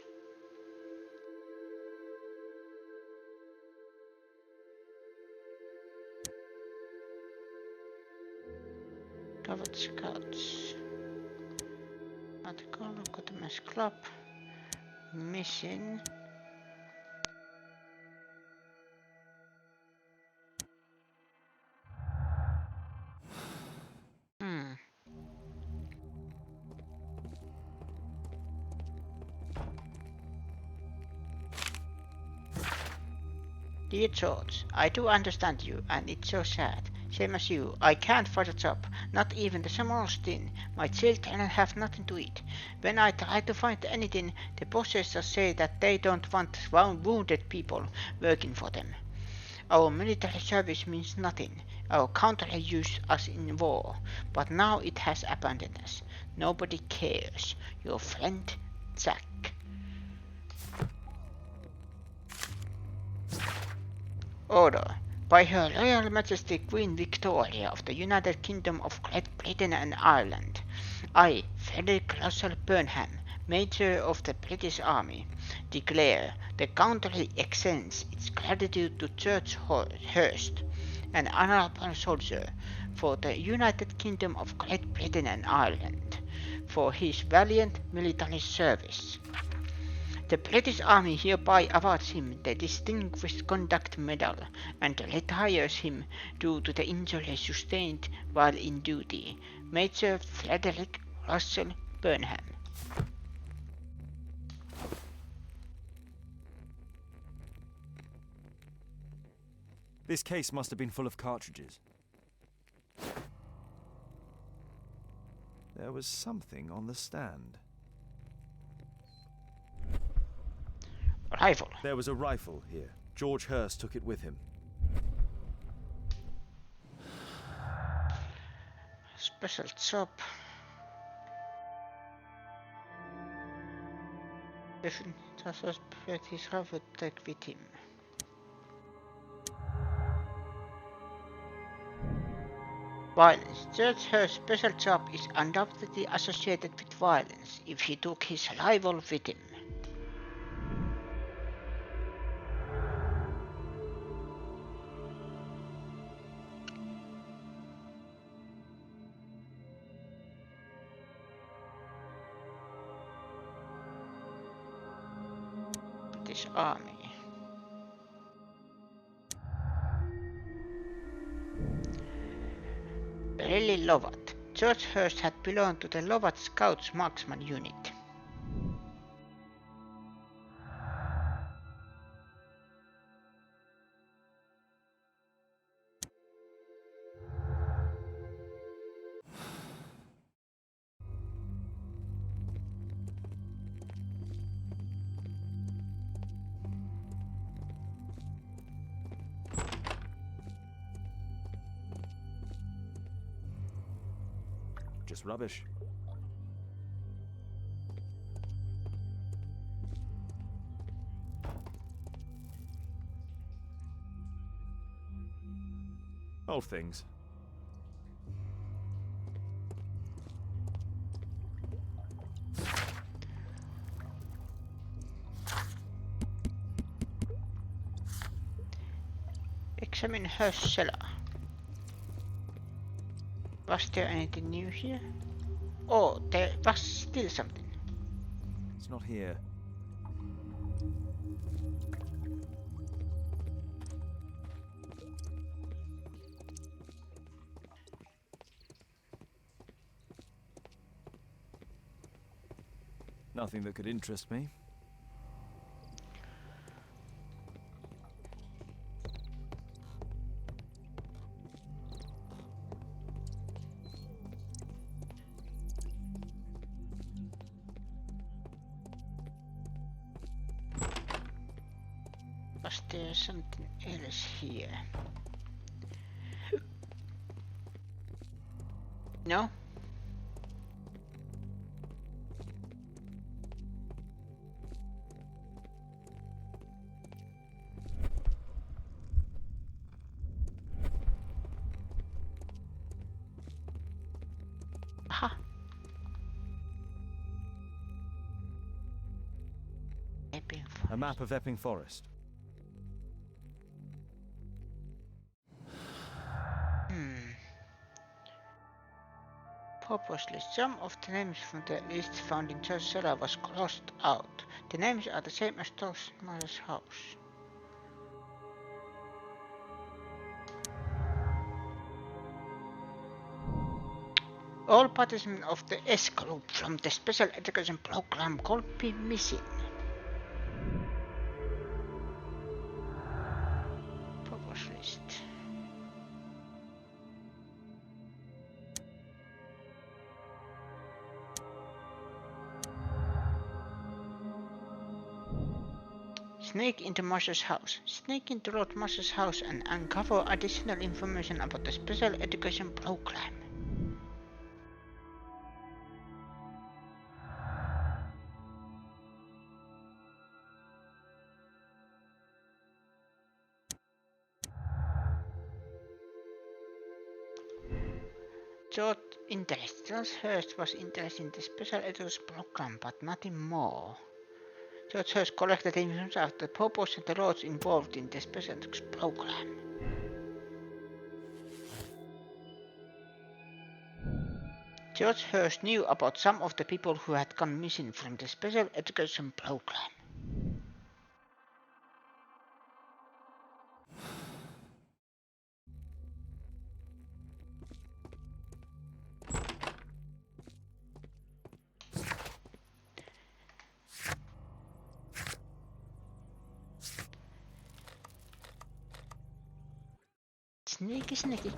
Covered Scouts. Article, Cottonmouth Club. Missing. Dear George, I do understand you, and it's so sad. Same as you. I can't find a job, not even the smallest thing. My children have nothing to eat. When I try to find anything, the bosses just say that they don't want wounded people working for them. Our military service means nothing. Our country used us in war, but now it has abandoned us. Nobody cares. Your friend, Jack. Order. By Her Royal Majesty Queen Victoria of the United Kingdom of Great Britain and Ireland, I, Frederick Russell Burnham, Major of the British Army, declare the country extends its gratitude to George Hurst, an honorable soldier for the United Kingdom of Great Britain and Ireland, for his valiant military service. The British Army hereby awards him the Distinguished Conduct Medal and retires him due to the injury sustained while in duty. Major Frederick Russell Burnham. This case must have been full of cartridges. There was something on the stand. Rifle. There was a rifle here. George Hurst took it with him. Special job. Just put his rifle take with him. Violence. George Hurst's special job is undoubtedly associated with violence if he took his rifle with him. British Army. Really Lovat. George Hurst had belonged to the Lovat Scouts marksman unit. Just rubbish. Old things. Examine her cellar. Was there anything new here? Oh, there was still something. It's not here. Nothing that could interest me. Was there something else here? No? Aha. Epping Forest. A map of Epping Forest. Purposely, some of the names from the list found in George's cellar was crossed out. The names are the same as those in Mother's house. All participants of the S group from the special education program could be missing. Purpose list. Sneak into Marsh's house. Sneak into Lord Marsh's house and uncover additional information about the special education program. George Hurst was interested in the special education program, but nothing more. George Hurst collected information about the purpose and the roles involved in the special education program. George Hurst knew about some of the people who had gone missing from the special education program. Sneaky, sneaky.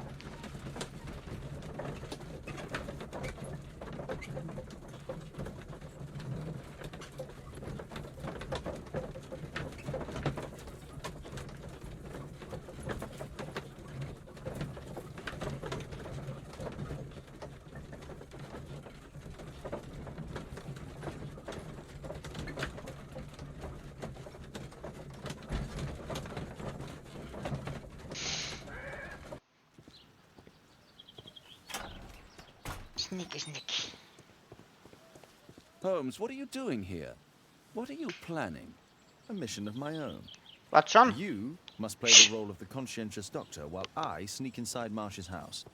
Sneaky, sneaky. Holmes, what are you doing here? What are you planning? A mission of my own. Watson? You must play the role of the conscientious doctor while I sneak inside Marsh's house.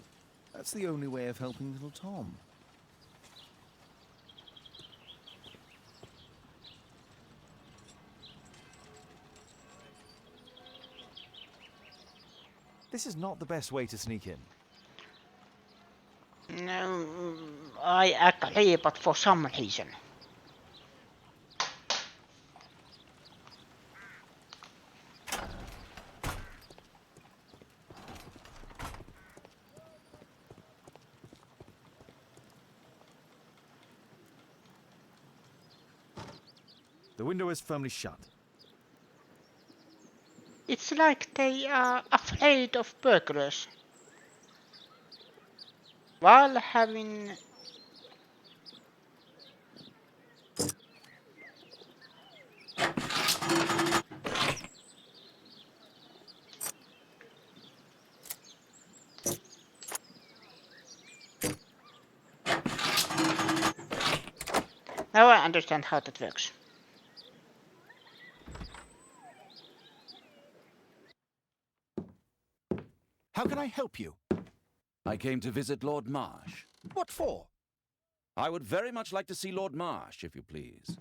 That's the only way of helping little Tom. This is not the best way to sneak in. No, I agree, but for some reason. The window is firmly shut. It's like they are afraid of burglars. While having... Now I understand how that works. How can I help you? I came to visit Lord Marsh. What for? I would very much like to see Lord Marsh, if you please.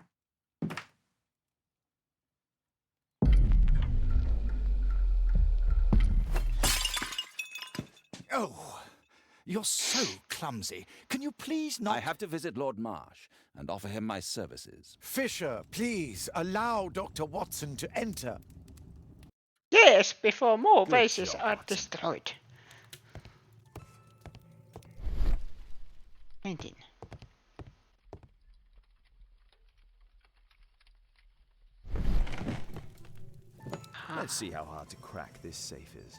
Oh, you're so clumsy. Can you please not... I have to visit Lord Marsh and offer him my services. Fisher, please allow Dr. Watson to enter. Yes, before more Good bases job, are Watson. destroyed. 19. Let's see how hard to crack this safe is.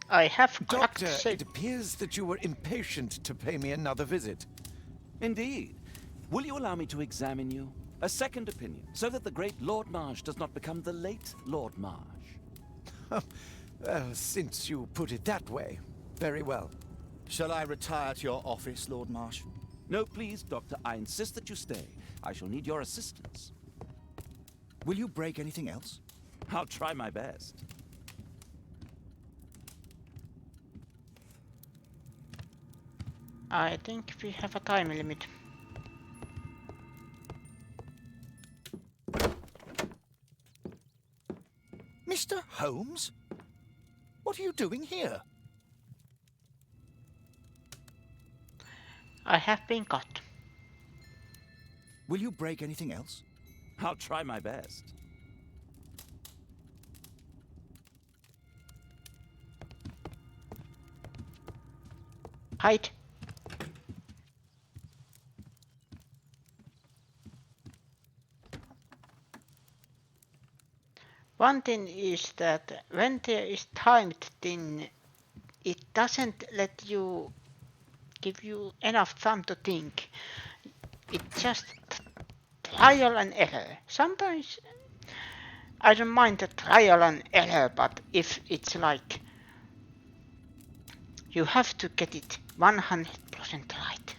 I have cracked Doctor, safe. it appears that you were impatient to pay me another visit. Indeed. Will you allow me to examine you? A second opinion, so that the great Lord Marsh does not become the late Lord Marsh. Well, since you put it that way, very well. Shall I retire to your office, Lord Marsh? No, please, Doctor. I insist that you stay. I shall need your assistance. Will you break anything else? I'll try my best. I think we have a time limit. Mr. Holmes? What are you doing here? I have been caught. Will you break anything else? I'll try my best. Hide. One thing is that when there is timed thing, it doesn't let you give you enough time to think. It just trial and error. Sometimes I don't mind the trial and error, but if it's like you have to get it 100% right.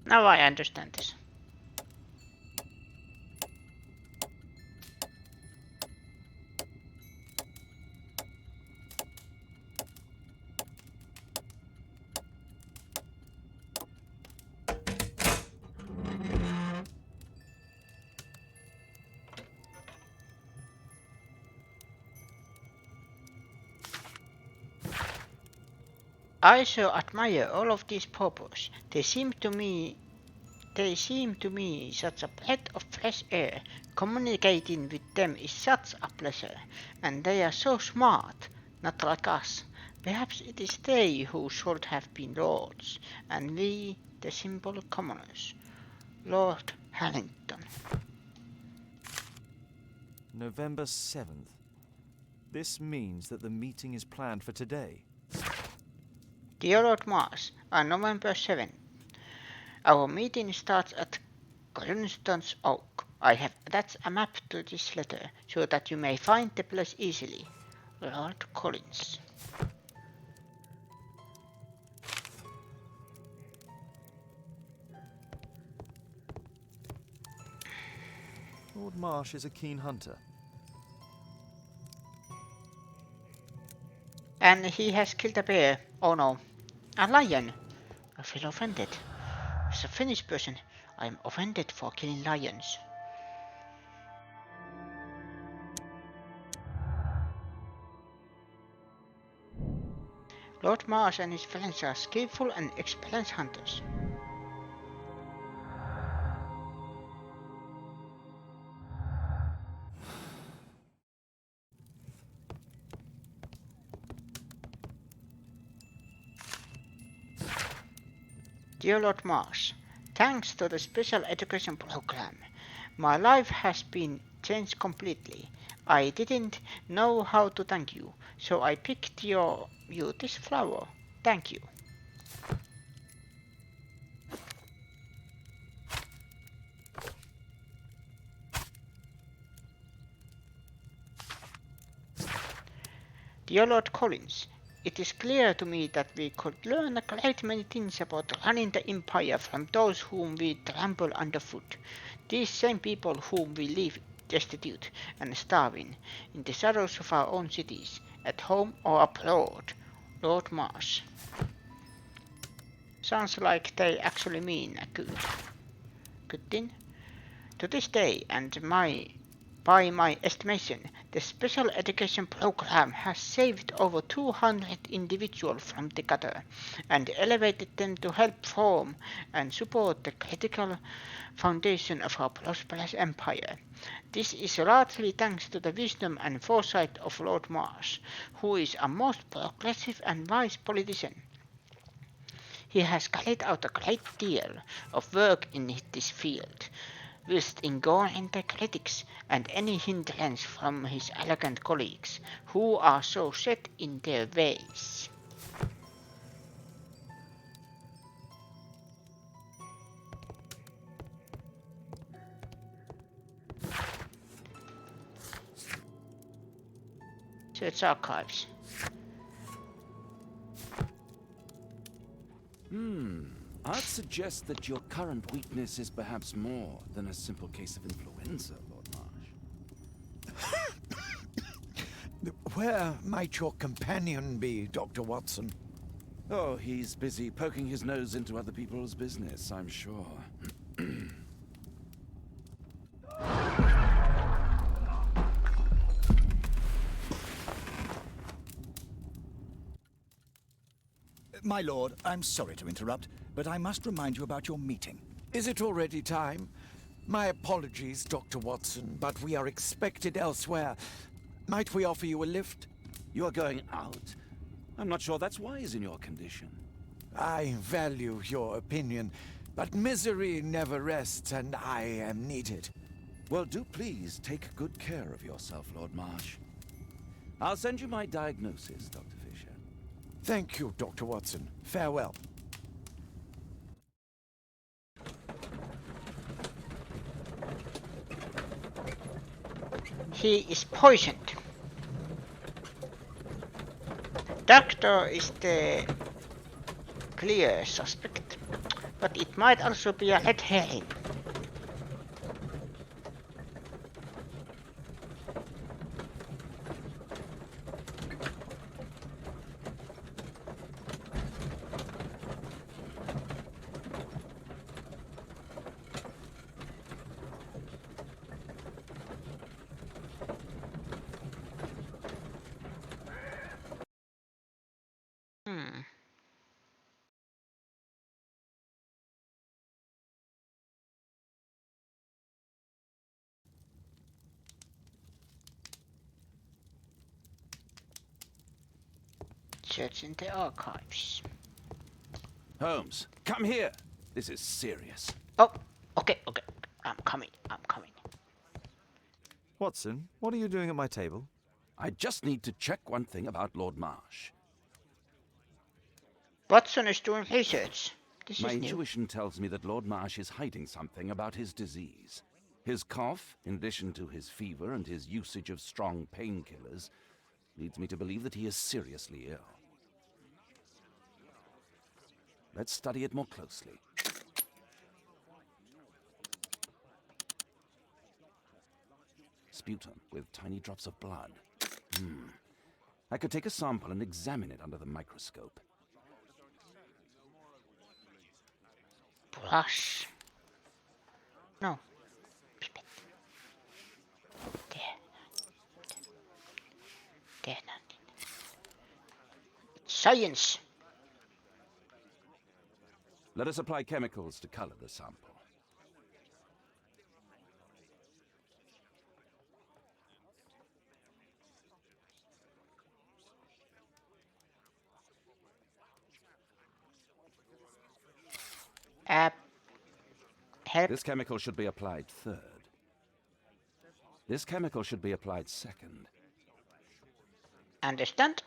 Now I understand this. I so admire all of these purples. They seem to me such a breath of fresh air. Communicating with them is such a pleasure, and they are so smart, not like us. Perhaps it is they who should have been lords, and we the simple commoners. Lord Harrington. November 7th. This means that the meeting is planned for today. Dear Lord Mars, on November 7th, our meeting starts at Grunstan's Oak. I have attached a map to this letter so that you may find the place easily. Lord Collins. Lord Marsh is a keen hunter. And he has killed a bear. Oh no. A lion. I feel offended. As a Finnish person, I am offended for killing lions. Lord Marsh and his friends are skillful and experienced hunters. Dear Lord Marsh, thanks to the special education program, my life has been changed completely. I didn't know how to thank you, so I picked you this flower. Thank you. Dear Lord Collins, it is clear to me that we could learn a great many things about running the Empire from those whom we trample underfoot. These same people whom we leave destitute and starving in the shadows of our own cities, at home or abroad. Lord Marsh. Sounds like they actually mean a good thing. To this day, and by my estimation, the special education program has saved over 200 individuals from the gutter and elevated them to help form and support the critical foundation of our prosperous empire. This is largely thanks to the wisdom and foresight of Lord Marsh, who is a most progressive and wise politician. He has carried out a great deal of work in this field, whilst ignoring the critics and any hindrance from his elegant colleagues, who are so set in their ways. Search archives. I'd suggest that your current weakness is perhaps more than a simple case of influenza, Lord Marsh. Where might your companion be, Dr. Watson? Oh, he's busy poking his nose into other people's business, I'm sure. My lord, I'm sorry to interrupt, but I must remind you about your meeting. Is it already time? My apologies, Dr. Watson, but we are expected elsewhere. Might we offer you a lift? You are going out? I'm not sure that's wise in your condition. I value your opinion, but misery never rests, and I am needed. Well, do please take good care of yourself, Lord Marsh. I'll send you my diagnosis, Dr. Fisher. Thank you, Dr. Watson. Farewell. He is poisoned. Doctor is the clear suspect, but it might also be a red herring. Search in the archives. Holmes, come here. This is serious. Oh, okay. I'm coming. Watson, what are you doing at my table? I just need to check one thing about Lord Marsh. Watson is doing research. My intuition tells me that Lord Marsh is hiding something about his disease. His cough, in addition to his fever and his usage of strong painkillers, leads me to believe that he is seriously ill. Let's study it more closely. Sputum with tiny drops of blood. I could take a sample and examine it under the microscope. Brush. No. There. Science. Let us apply chemicals to color the sample. Help. This chemical should be applied third. This chemical should be applied second. Understand?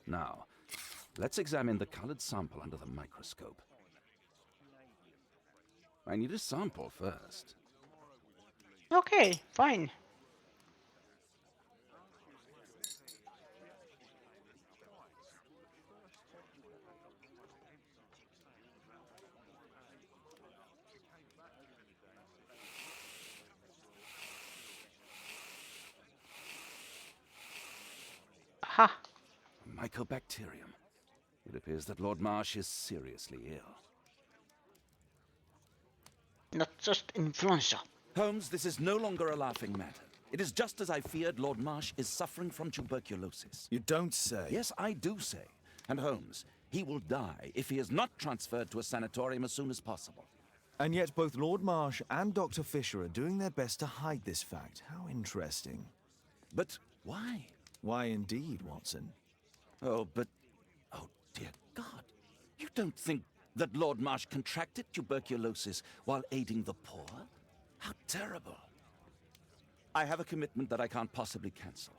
Now, let's examine the colored sample under the microscope. I need a sample first. Okay, fine. Aha. Mycobacterium. It appears that Lord Marsh is seriously ill. Not just influenza. Holmes, this is no longer a laughing matter. It is just as I feared. Lord Marsh is suffering from tuberculosis. You don't say. Yes, I do say. And Holmes, he will die if he is not transferred to a sanatorium as soon as possible. And yet both Lord Marsh and Dr. Fisher are doing their best to hide this fact. How interesting. But why? Why indeed, Watson? Oh, but... Oh, dear God. You don't think that Lord Marsh contracted tuberculosis while aiding the poor? How terrible. I have a commitment that I can't possibly cancel.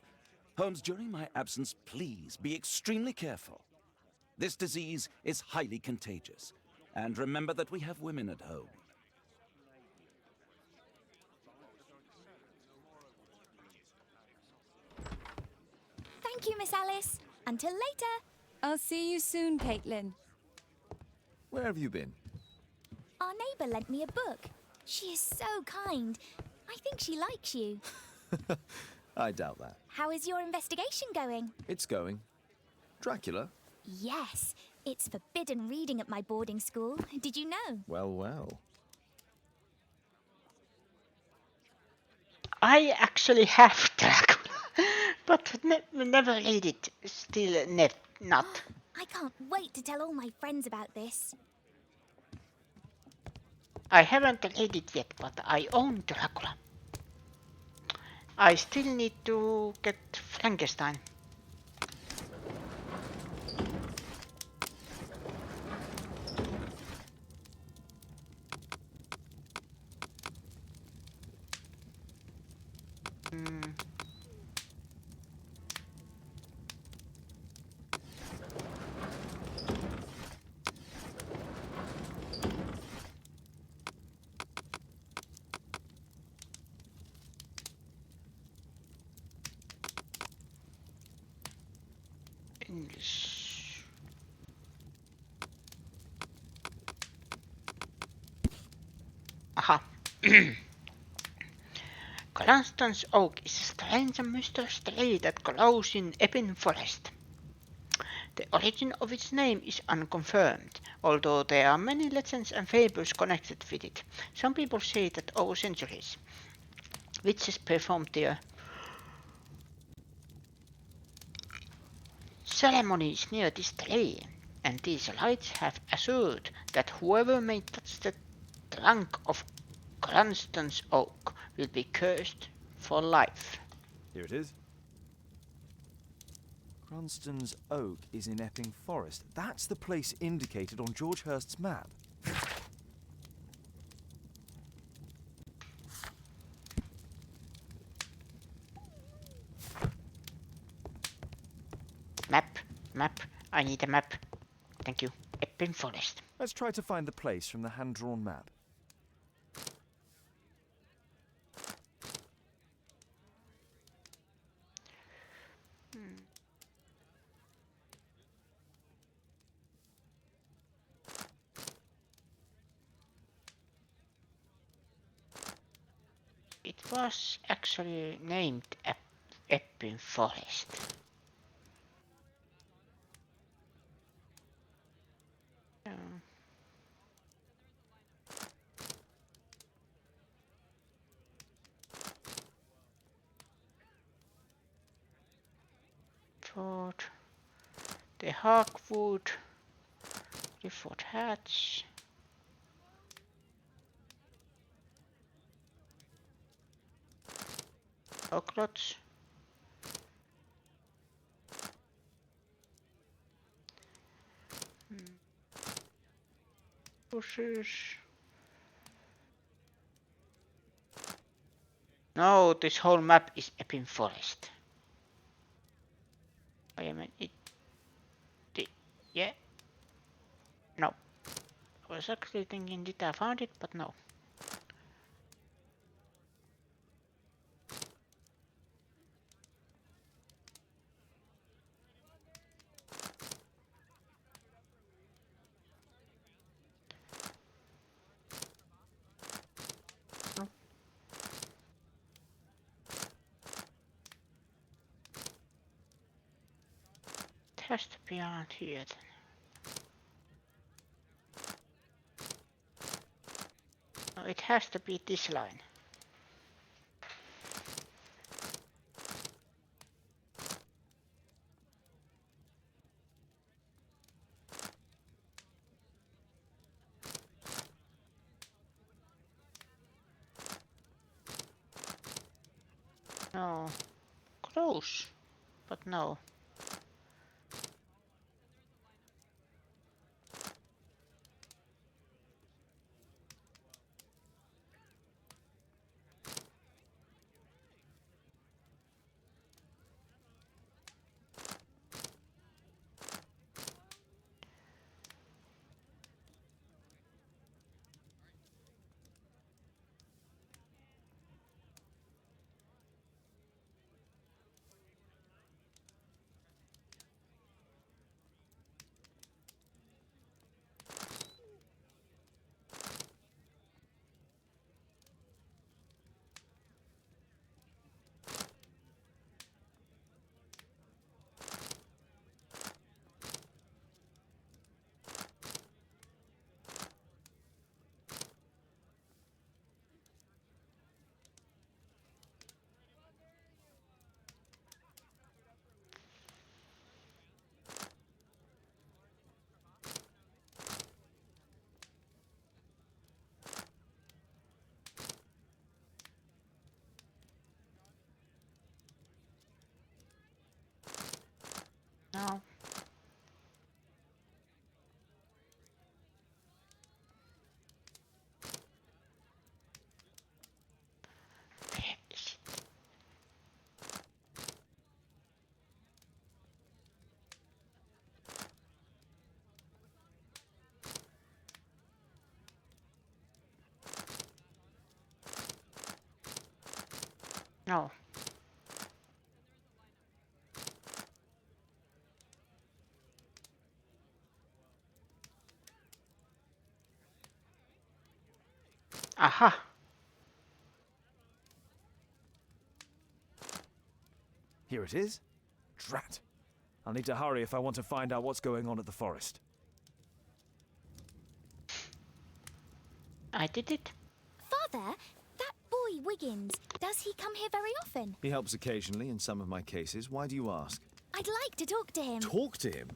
Holmes, during my absence, please be extremely careful. This disease is highly contagious. And remember that we have women at home. Thank you, Miss Alice. Until later. I'll see you soon, Caitlin. Where have you been? Our neighbour lent me a book. She is so kind. I think she likes you. I doubt that. How is your investigation going? It's going. Dracula? Yes, it's forbidden reading at my boarding school. Did you know? Well, well. I actually have Dracula, but never read it. Still not. I can't wait to tell all my friends about this. I haven't read it yet, but I own Dracula. I still need to get Frankenstein. English. Aha. Cranston's Oak is a strange and mysterious tree that grows in Epping Forest. The origin of its name is unconfirmed, although there are many legends and fables connected with it. Some people say that over centuries, witches performed their ceremonies near this tree, and these rites have assured that whoever may touch the trunk of Cranston's Oak will be cursed for life. Here it is. Cranston's Oak is in Epping Forest. That's the place indicated on George Hurst's map. Map. I need a map. Thank you. Epping Forest. Let's try to find the place from the hand-drawn map. It was actually named Epping Forest. Ford, the Hawkwood, the Fort Hatch. Oaklots. Bushes. No, this whole map is Epping Forest. I mean it. Yeah. No. I was actually thinking, did I found it? But no. It has to be around here then. No, it has to be this line. push, but no. No. No. Aha. Here it is. Drat. I'll need to hurry if I want to find out what's going on at the forest. I did it. Father, that boy Wiggins, does he come here very often? He helps occasionally in some of my cases. Why do you ask? I'd like to talk to him. Talk to him?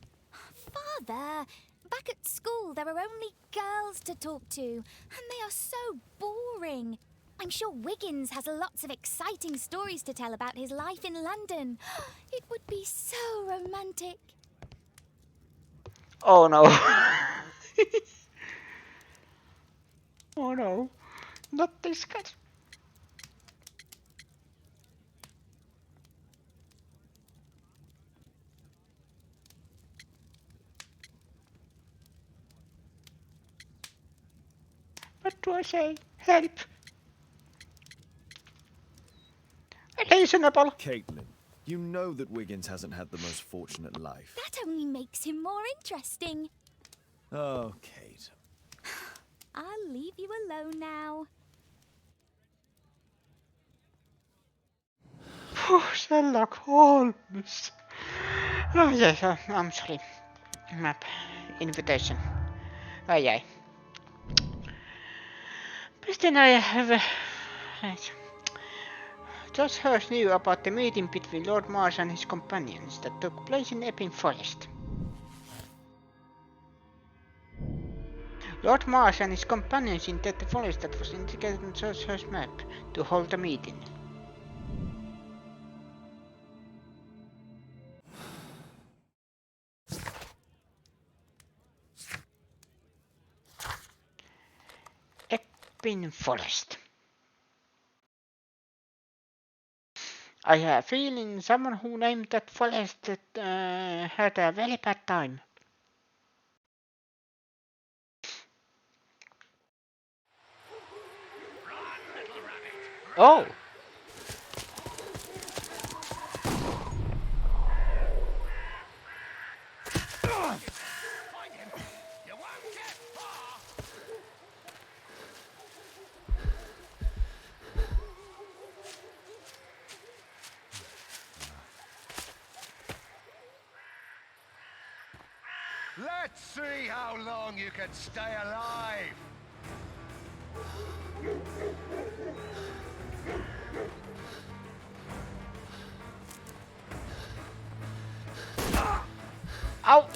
Father, back at school there are only girls to talk to, and they are so boring. I'm sure Wiggins has lots of exciting stories to tell about his life in London. It would be so romantic. Oh no. Oh no. Not this guy. What do I say? Help! Reasonable. Caitlin, you know that Wiggins hasn't had the most fortunate life. That only makes him more interesting. Oh, Kate. I'll leave you alone now. Sherlock Holmes. Oh yes, I'm sorry. Map invitation. Oh yeah. But then I have George Hurst knew about the meeting between Lord Marsh and his companions that took place in Epping Forest. Lord Marsh and his companions entered the forest that was indicated on George Hurst's map to hold a meeting. Epping Forest. I have a feeling someone who named that forest had a very bad time. Oh! Let's see how long you can stay alive. Ow!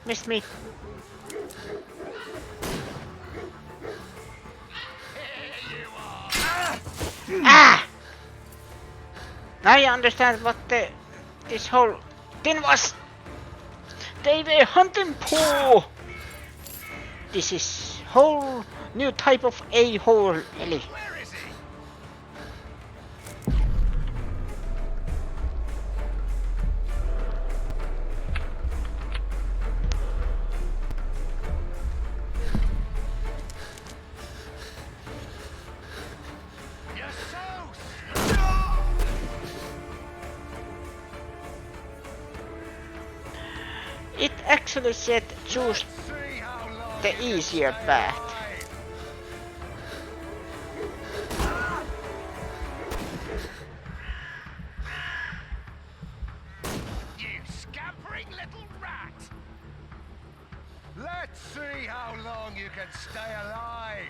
Missed me. Ah! Now I understand what this whole thing was. They were hunting poor. This is whole new type of a-hole, Ellie. It actually said choose the easier path. You scampering little rat! Let's see how long you can stay alive!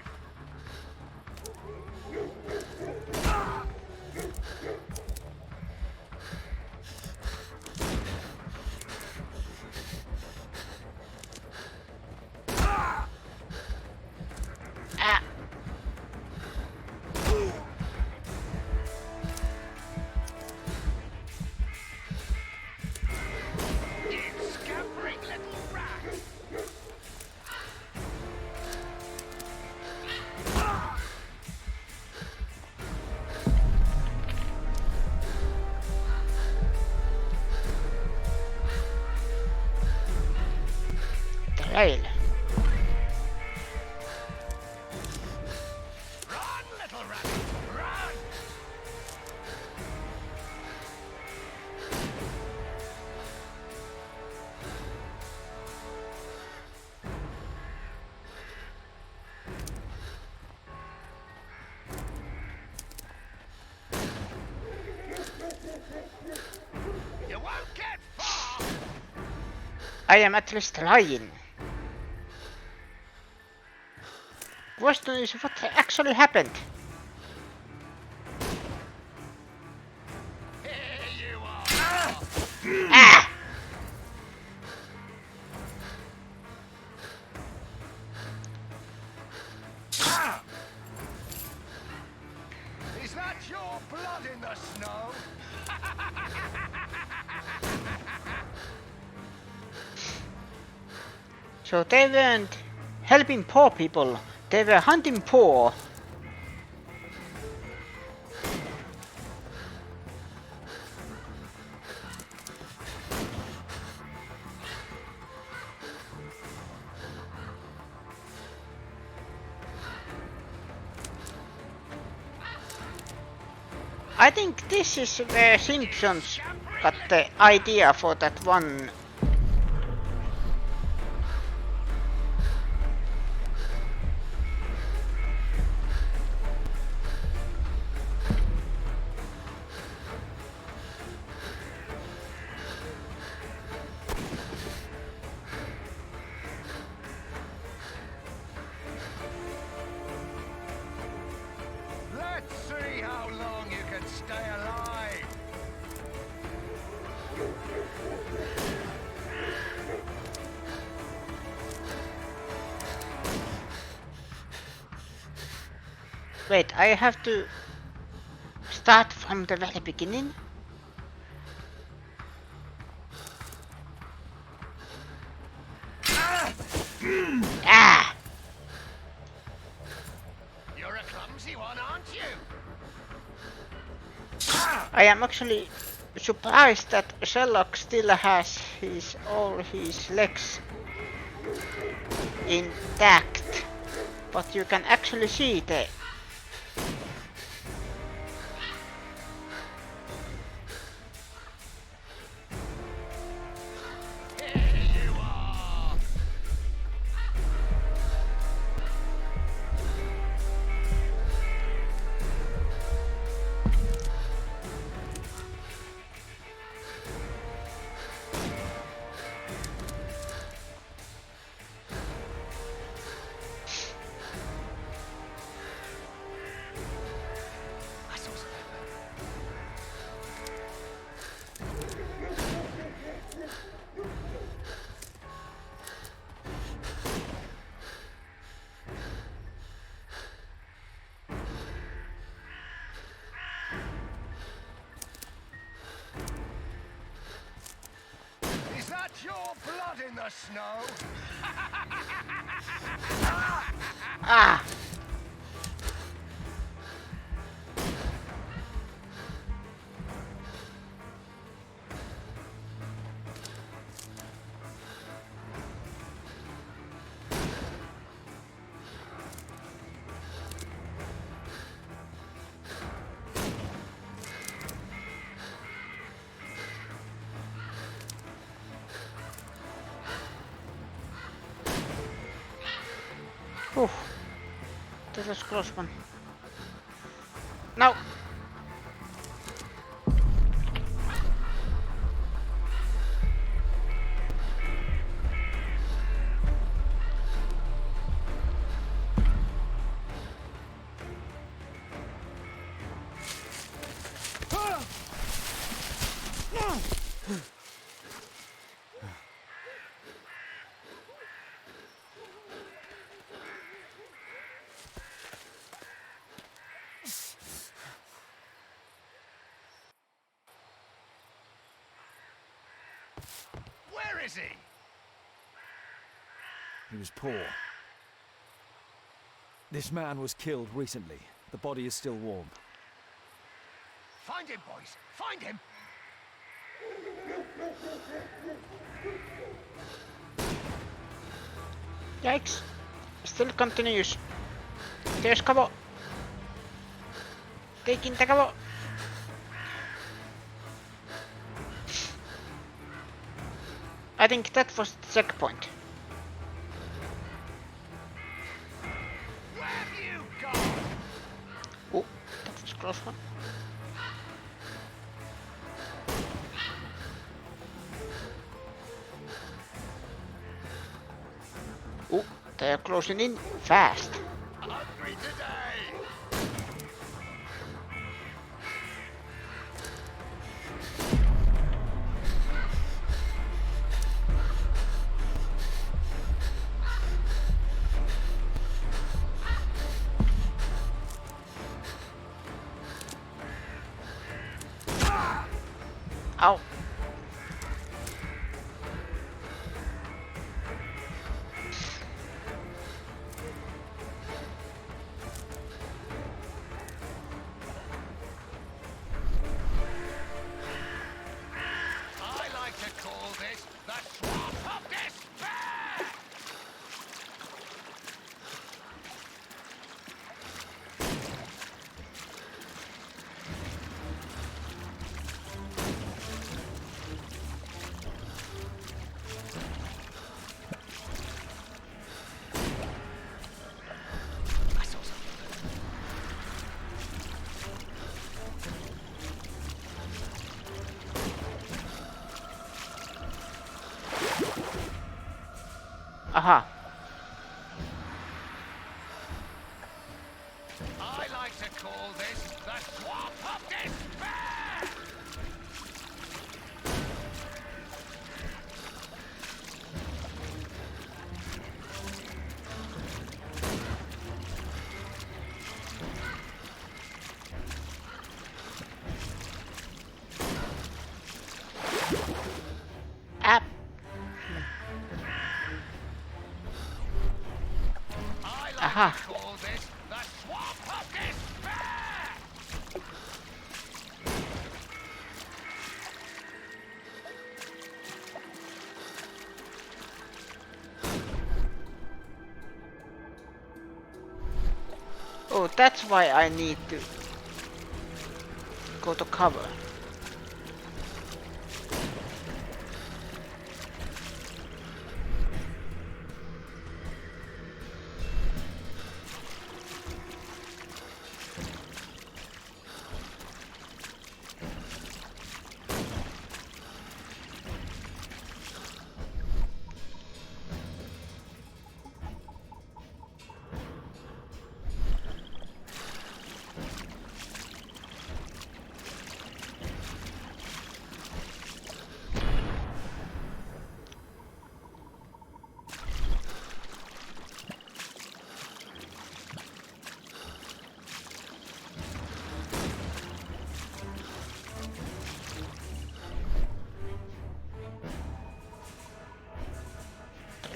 Rail. Run, little rat! Run! You won't get far! I am at least trying. Question is what actually happened. Here you are! Ah! Is that your blood in the snow? So they weren't helping poor people, they were hunting poor. I think this is where Simpsons got the idea for that one. Let's see how long you can stay alive! Wait, I have to start from the very beginning? Ah! You're a clumsy one, aren't you? I am actually surprised that Sherlock still has all his legs intact, but you can actually see the Pure blood in the snow. Ah! That was a close one. No! Where is he? He was poor. This man was killed recently. The body is still warm. Find him, boys. Find him. Yikes! Still continues. There's cover. Taking the cover. I think that was the checkpoint. Where have you gone? Oh, that was a close one. Oh, they are closing in fast. Hungry today. Ow. I like to call this the swamp of despair. Aha. I like to call this the swamp of despair. Up. Aha. Call this the swamp of despair. Oh, that's why I need to go to cover.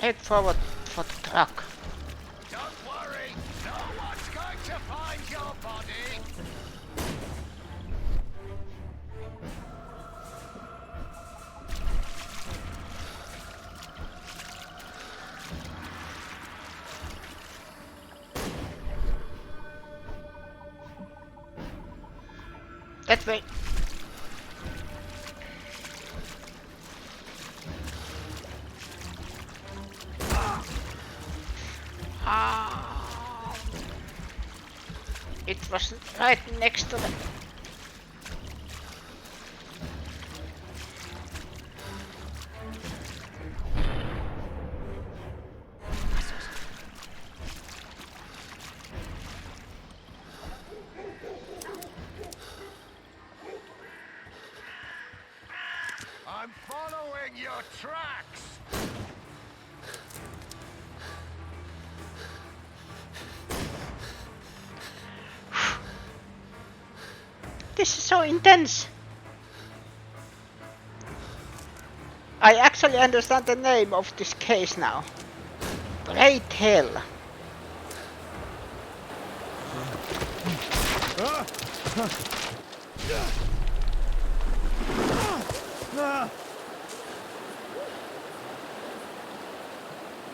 head forward for the truck. Don't worry, no one's going to find your body. That way. It was right next to the... I'm following your tracks. This is so intense. I actually understand the name of this case now. Great Hell.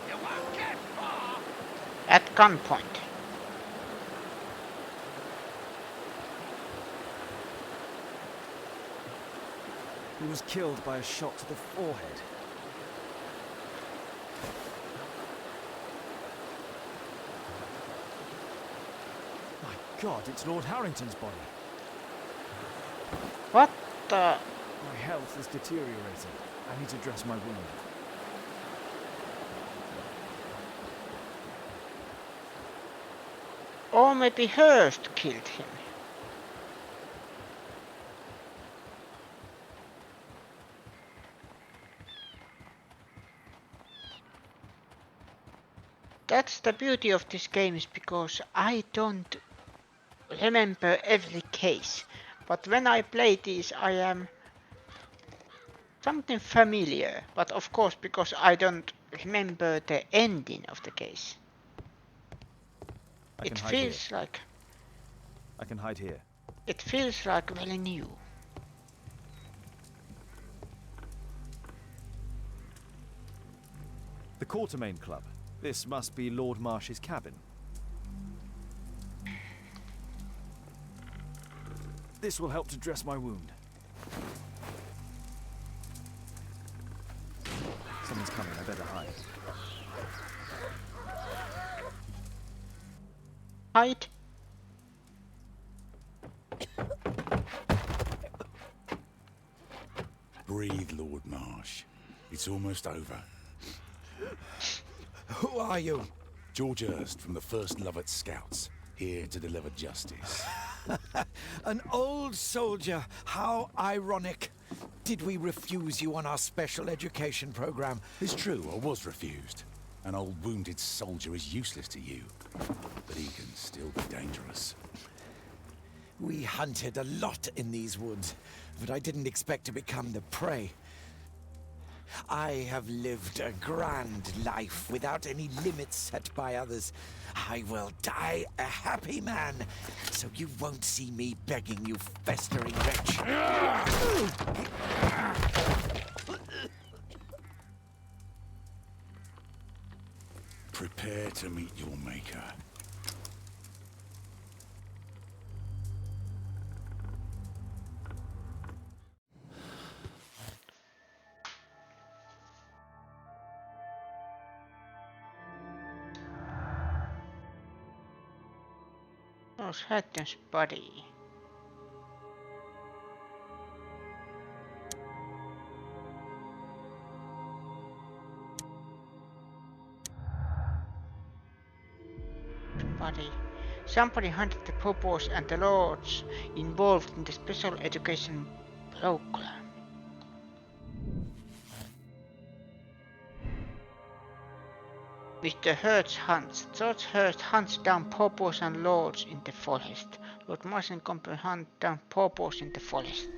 You won't get far. At gunpoint. He was killed by a shot to the forehead. My God, it's Lord Harrington's body. What the... My health is deteriorating. I need to dress my wound. Or maybe Hurst killed him. That's the beauty of this game, is because I don't remember every case. But when I play these, I am something familiar. But of course, because I don't remember the ending of the case. It feels like... I can hide here. It feels like very new. The Quartermain Club. This must be Lord Marsh's cabin. This will help to dress my wound. Someone's coming, I better hide. Hide? Breathe, Lord Marsh. It's almost over. Who are you? George Hurst from the 1st Lovett Scouts, here to deliver justice. An old soldier. How ironic. Did we refuse you on our special education program? It's true, I was refused. An old wounded soldier is useless to you, but he can still be dangerous. We hunted a lot in these woods, but I didn't expect to become the prey. I have lived a grand life without any limits set by others. I will die a happy man, so you won't see me begging, you festering wretch. Prepare to meet your maker. Lord Harrington's body. Somebody hunted the Popos and the Lords involved in the special education program. Mr. Hurst hunts. George Hurst hunts down Popos and Lords in the forest. Lord Marsh and company hunt down Popos in the forest.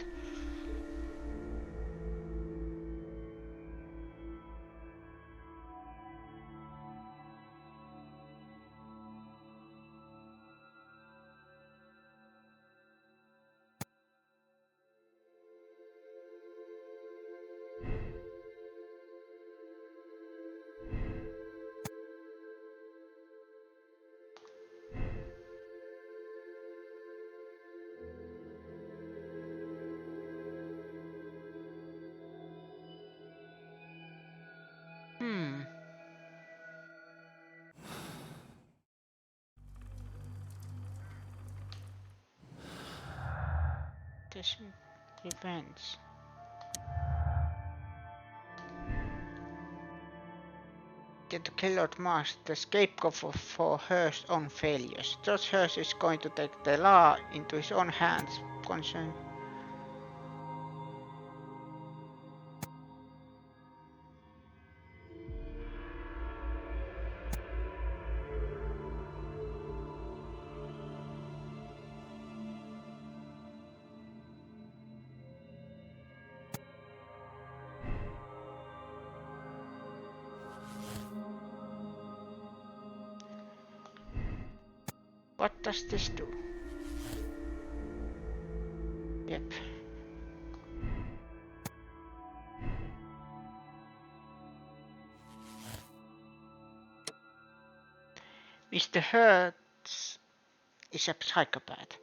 Yes, revenge. To kill Lord Marsh, the scapegoat for Hearst's own failures. George Hearst is going to take the law into his own hands. Concern. What does this do? Yep. Mr. Hearst is a psychopath.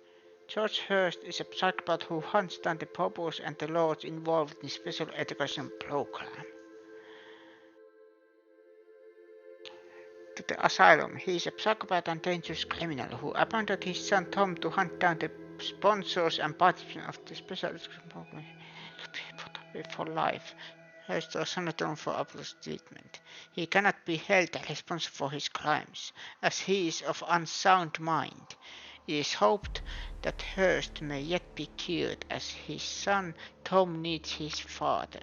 George Hearst is a psychopath who hunts down the paupers and the lords involved in special education program. To the asylum, he is a psychopath and dangerous criminal who abandoned his son Tom to hunt down the sponsors and participants of the special education program for life. Hearst was sentenced for abuse treatment. He cannot be held responsible for his crimes, as he is of unsound mind. It is hoped that Hearst may yet be cured, as his son Tom needs his father.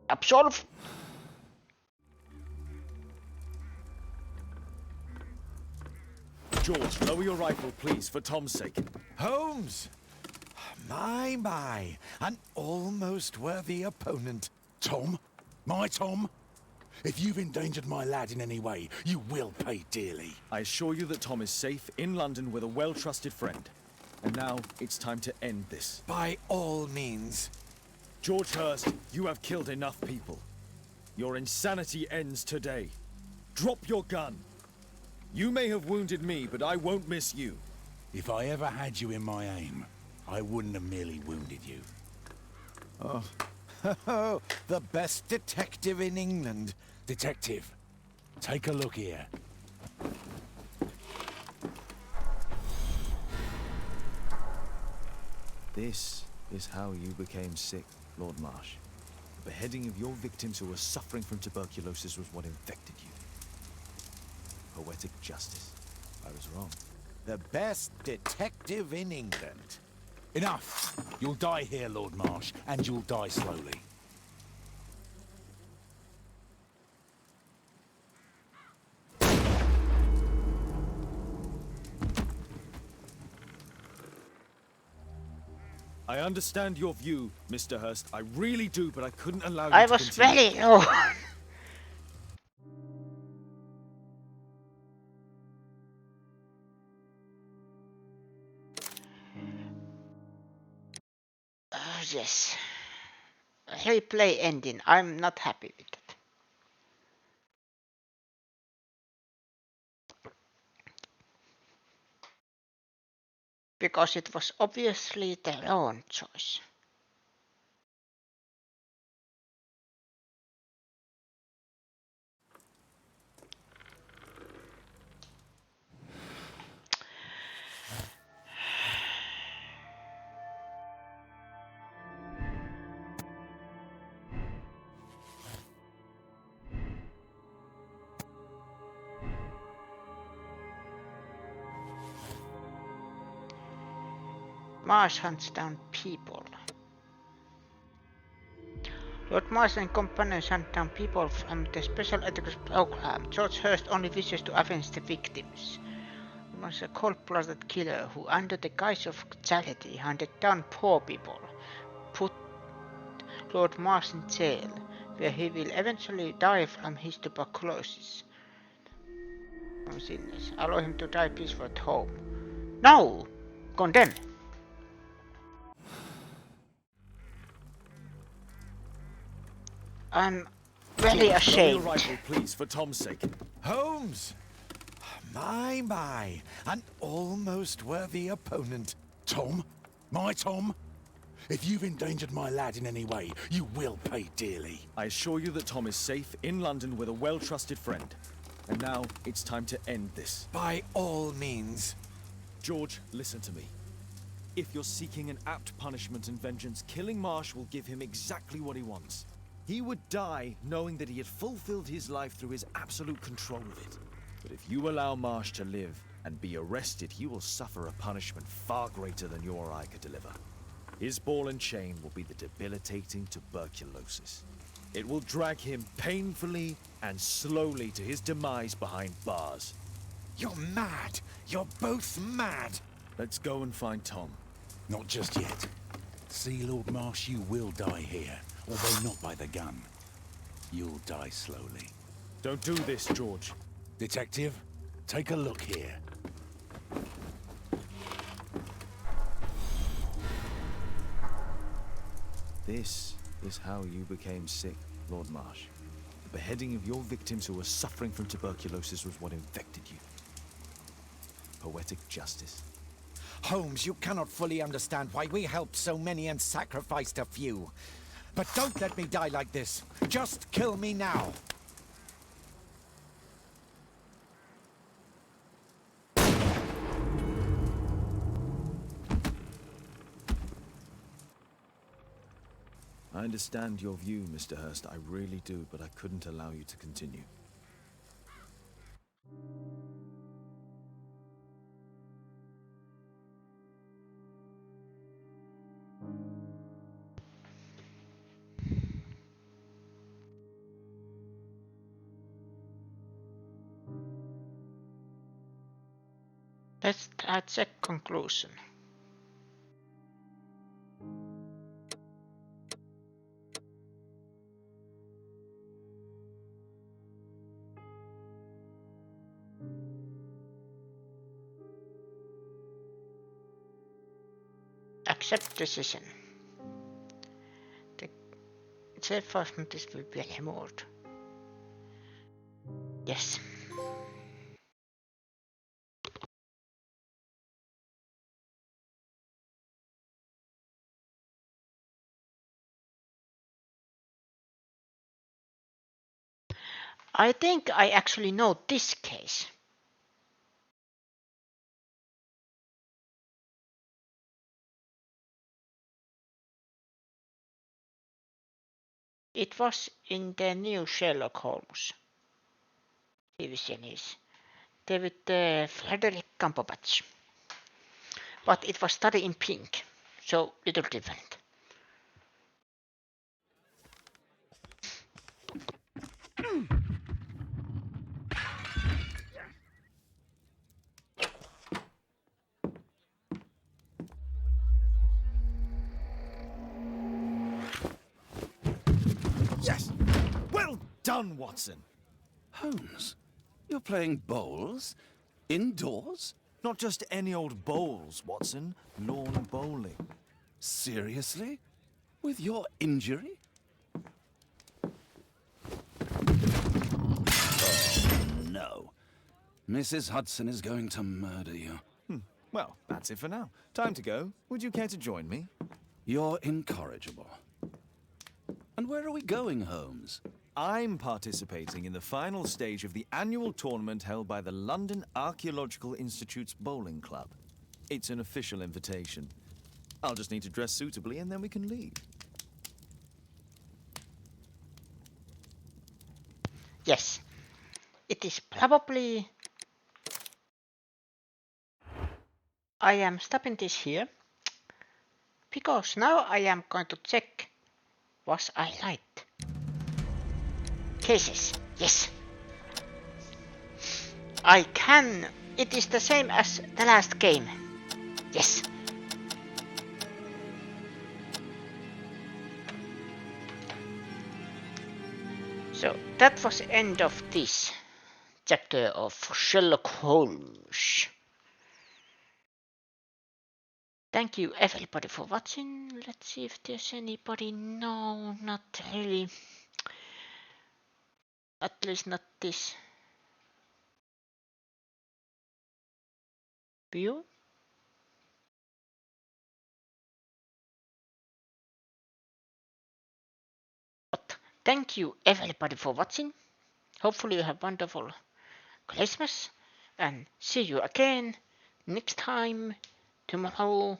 Absolve. George, lower your rifle, please, for Tom's sake. Holmes! My, an almost worthy opponent. Tom? My Tom? If you've endangered my lad in any way, you will pay dearly. I assure you that Tom is safe in London with a well-trusted friend. And now it's time to end this. By all means. George Hearst, you have killed enough people. Your insanity ends today. Drop your gun. You may have wounded me, but I won't miss you. If I ever had you in my aim, I wouldn't have merely wounded you. Oh, the best detective in England. Detective, take a look here. This is how you became sick, Lord Marsh. The beheading of your victims who were suffering from tuberculosis was what infected you. Poetic justice. I was wrong. The best detective in England. Enough! You'll die here, Lord Marsh, and you'll die slowly. I understand your view, Mr. Hearst. I really do, but I couldn't allow you I to was continue. very low. Yes. Replay ending. I'm not happy with it. Because it was obviously their own choice. Marsh hunts down people. Lord Marsh and companions hunt down people from the special education program. George Hearst only wishes to avenge the victims. He was a cold-blooded killer who, under the guise of charity, hunted down poor people. Put Lord Marsh in jail, where he will eventually die from his tuberculosis. Allow him to die peacefully at home. No! Condemn! I'm very ashamed. Lower your rifle, please, for Tom's sake. Holmes! My, an almost worthy opponent. Tom? My Tom? If you've endangered my lad in any way, you will pay dearly. I assure you that Tom is safe in London with a well-trusted friend. And now it's time to end this. By all means. George, listen to me. If you're seeking an apt punishment and vengeance, killing Marsh will give him exactly what he wants. He would die knowing that he had fulfilled his life through his absolute control of it. But if you allow Marsh to live and be arrested, he will suffer a punishment far greater than you or I could deliver. His ball and chain will be the debilitating tuberculosis. It will drag him painfully and slowly to his demise behind bars. You're mad! You're both mad! Let's go and find Tom. Not just yet. See, Lord Marsh, you will die here, although not by the gun. You'll die slowly. Don't do this, George. Detective, take a look here. This is how you became sick, Lord Marsh. The beheading of your victims who were suffering from tuberculosis was what infected you. Poetic justice. Holmes, you cannot fully understand why we helped so many and sacrificed a few. But don't let me die like this. Just kill me now. I understand your view, Mr. Hurst. I really do, but I couldn't allow you to continue. Let's check conclusion. Accept decision. Self-assessment will be removed. Yes. I think I actually know this case. It was in the new Sherlock Holmes TV series. David Frederick Cumberbatch. But it was studied in pink, so little different. Yes! Well done, Watson! Holmes, you're playing bowls? Indoors? Not just any old bowls, Watson. Lawn bowling. Seriously? With your injury? Oh, no. Mrs. Hudson is going to murder you. Well, that's it for now. Time to go. Would you care to join me? You're incorrigible. And where are we going, Holmes? I'm participating in the final stage of the annual tournament held by the London Archaeological Institute's Bowling Club. It's an official invitation. I'll just need to dress suitably and then we can leave. Yes. It is probably... I am stopping this here. Because now I am going to check was I right. Cases, yes. I can. It is the same as the last game. Yes. So that was the end of this chapter of Sherlock Holmes. Thank you everybody for watching. Let's see if there's anybody. No, not really. At least not this view. Thank you everybody for watching. Hopefully you have wonderful Christmas and see you again next time tomorrow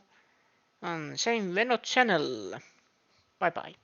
on same Venot channel. Bye bye.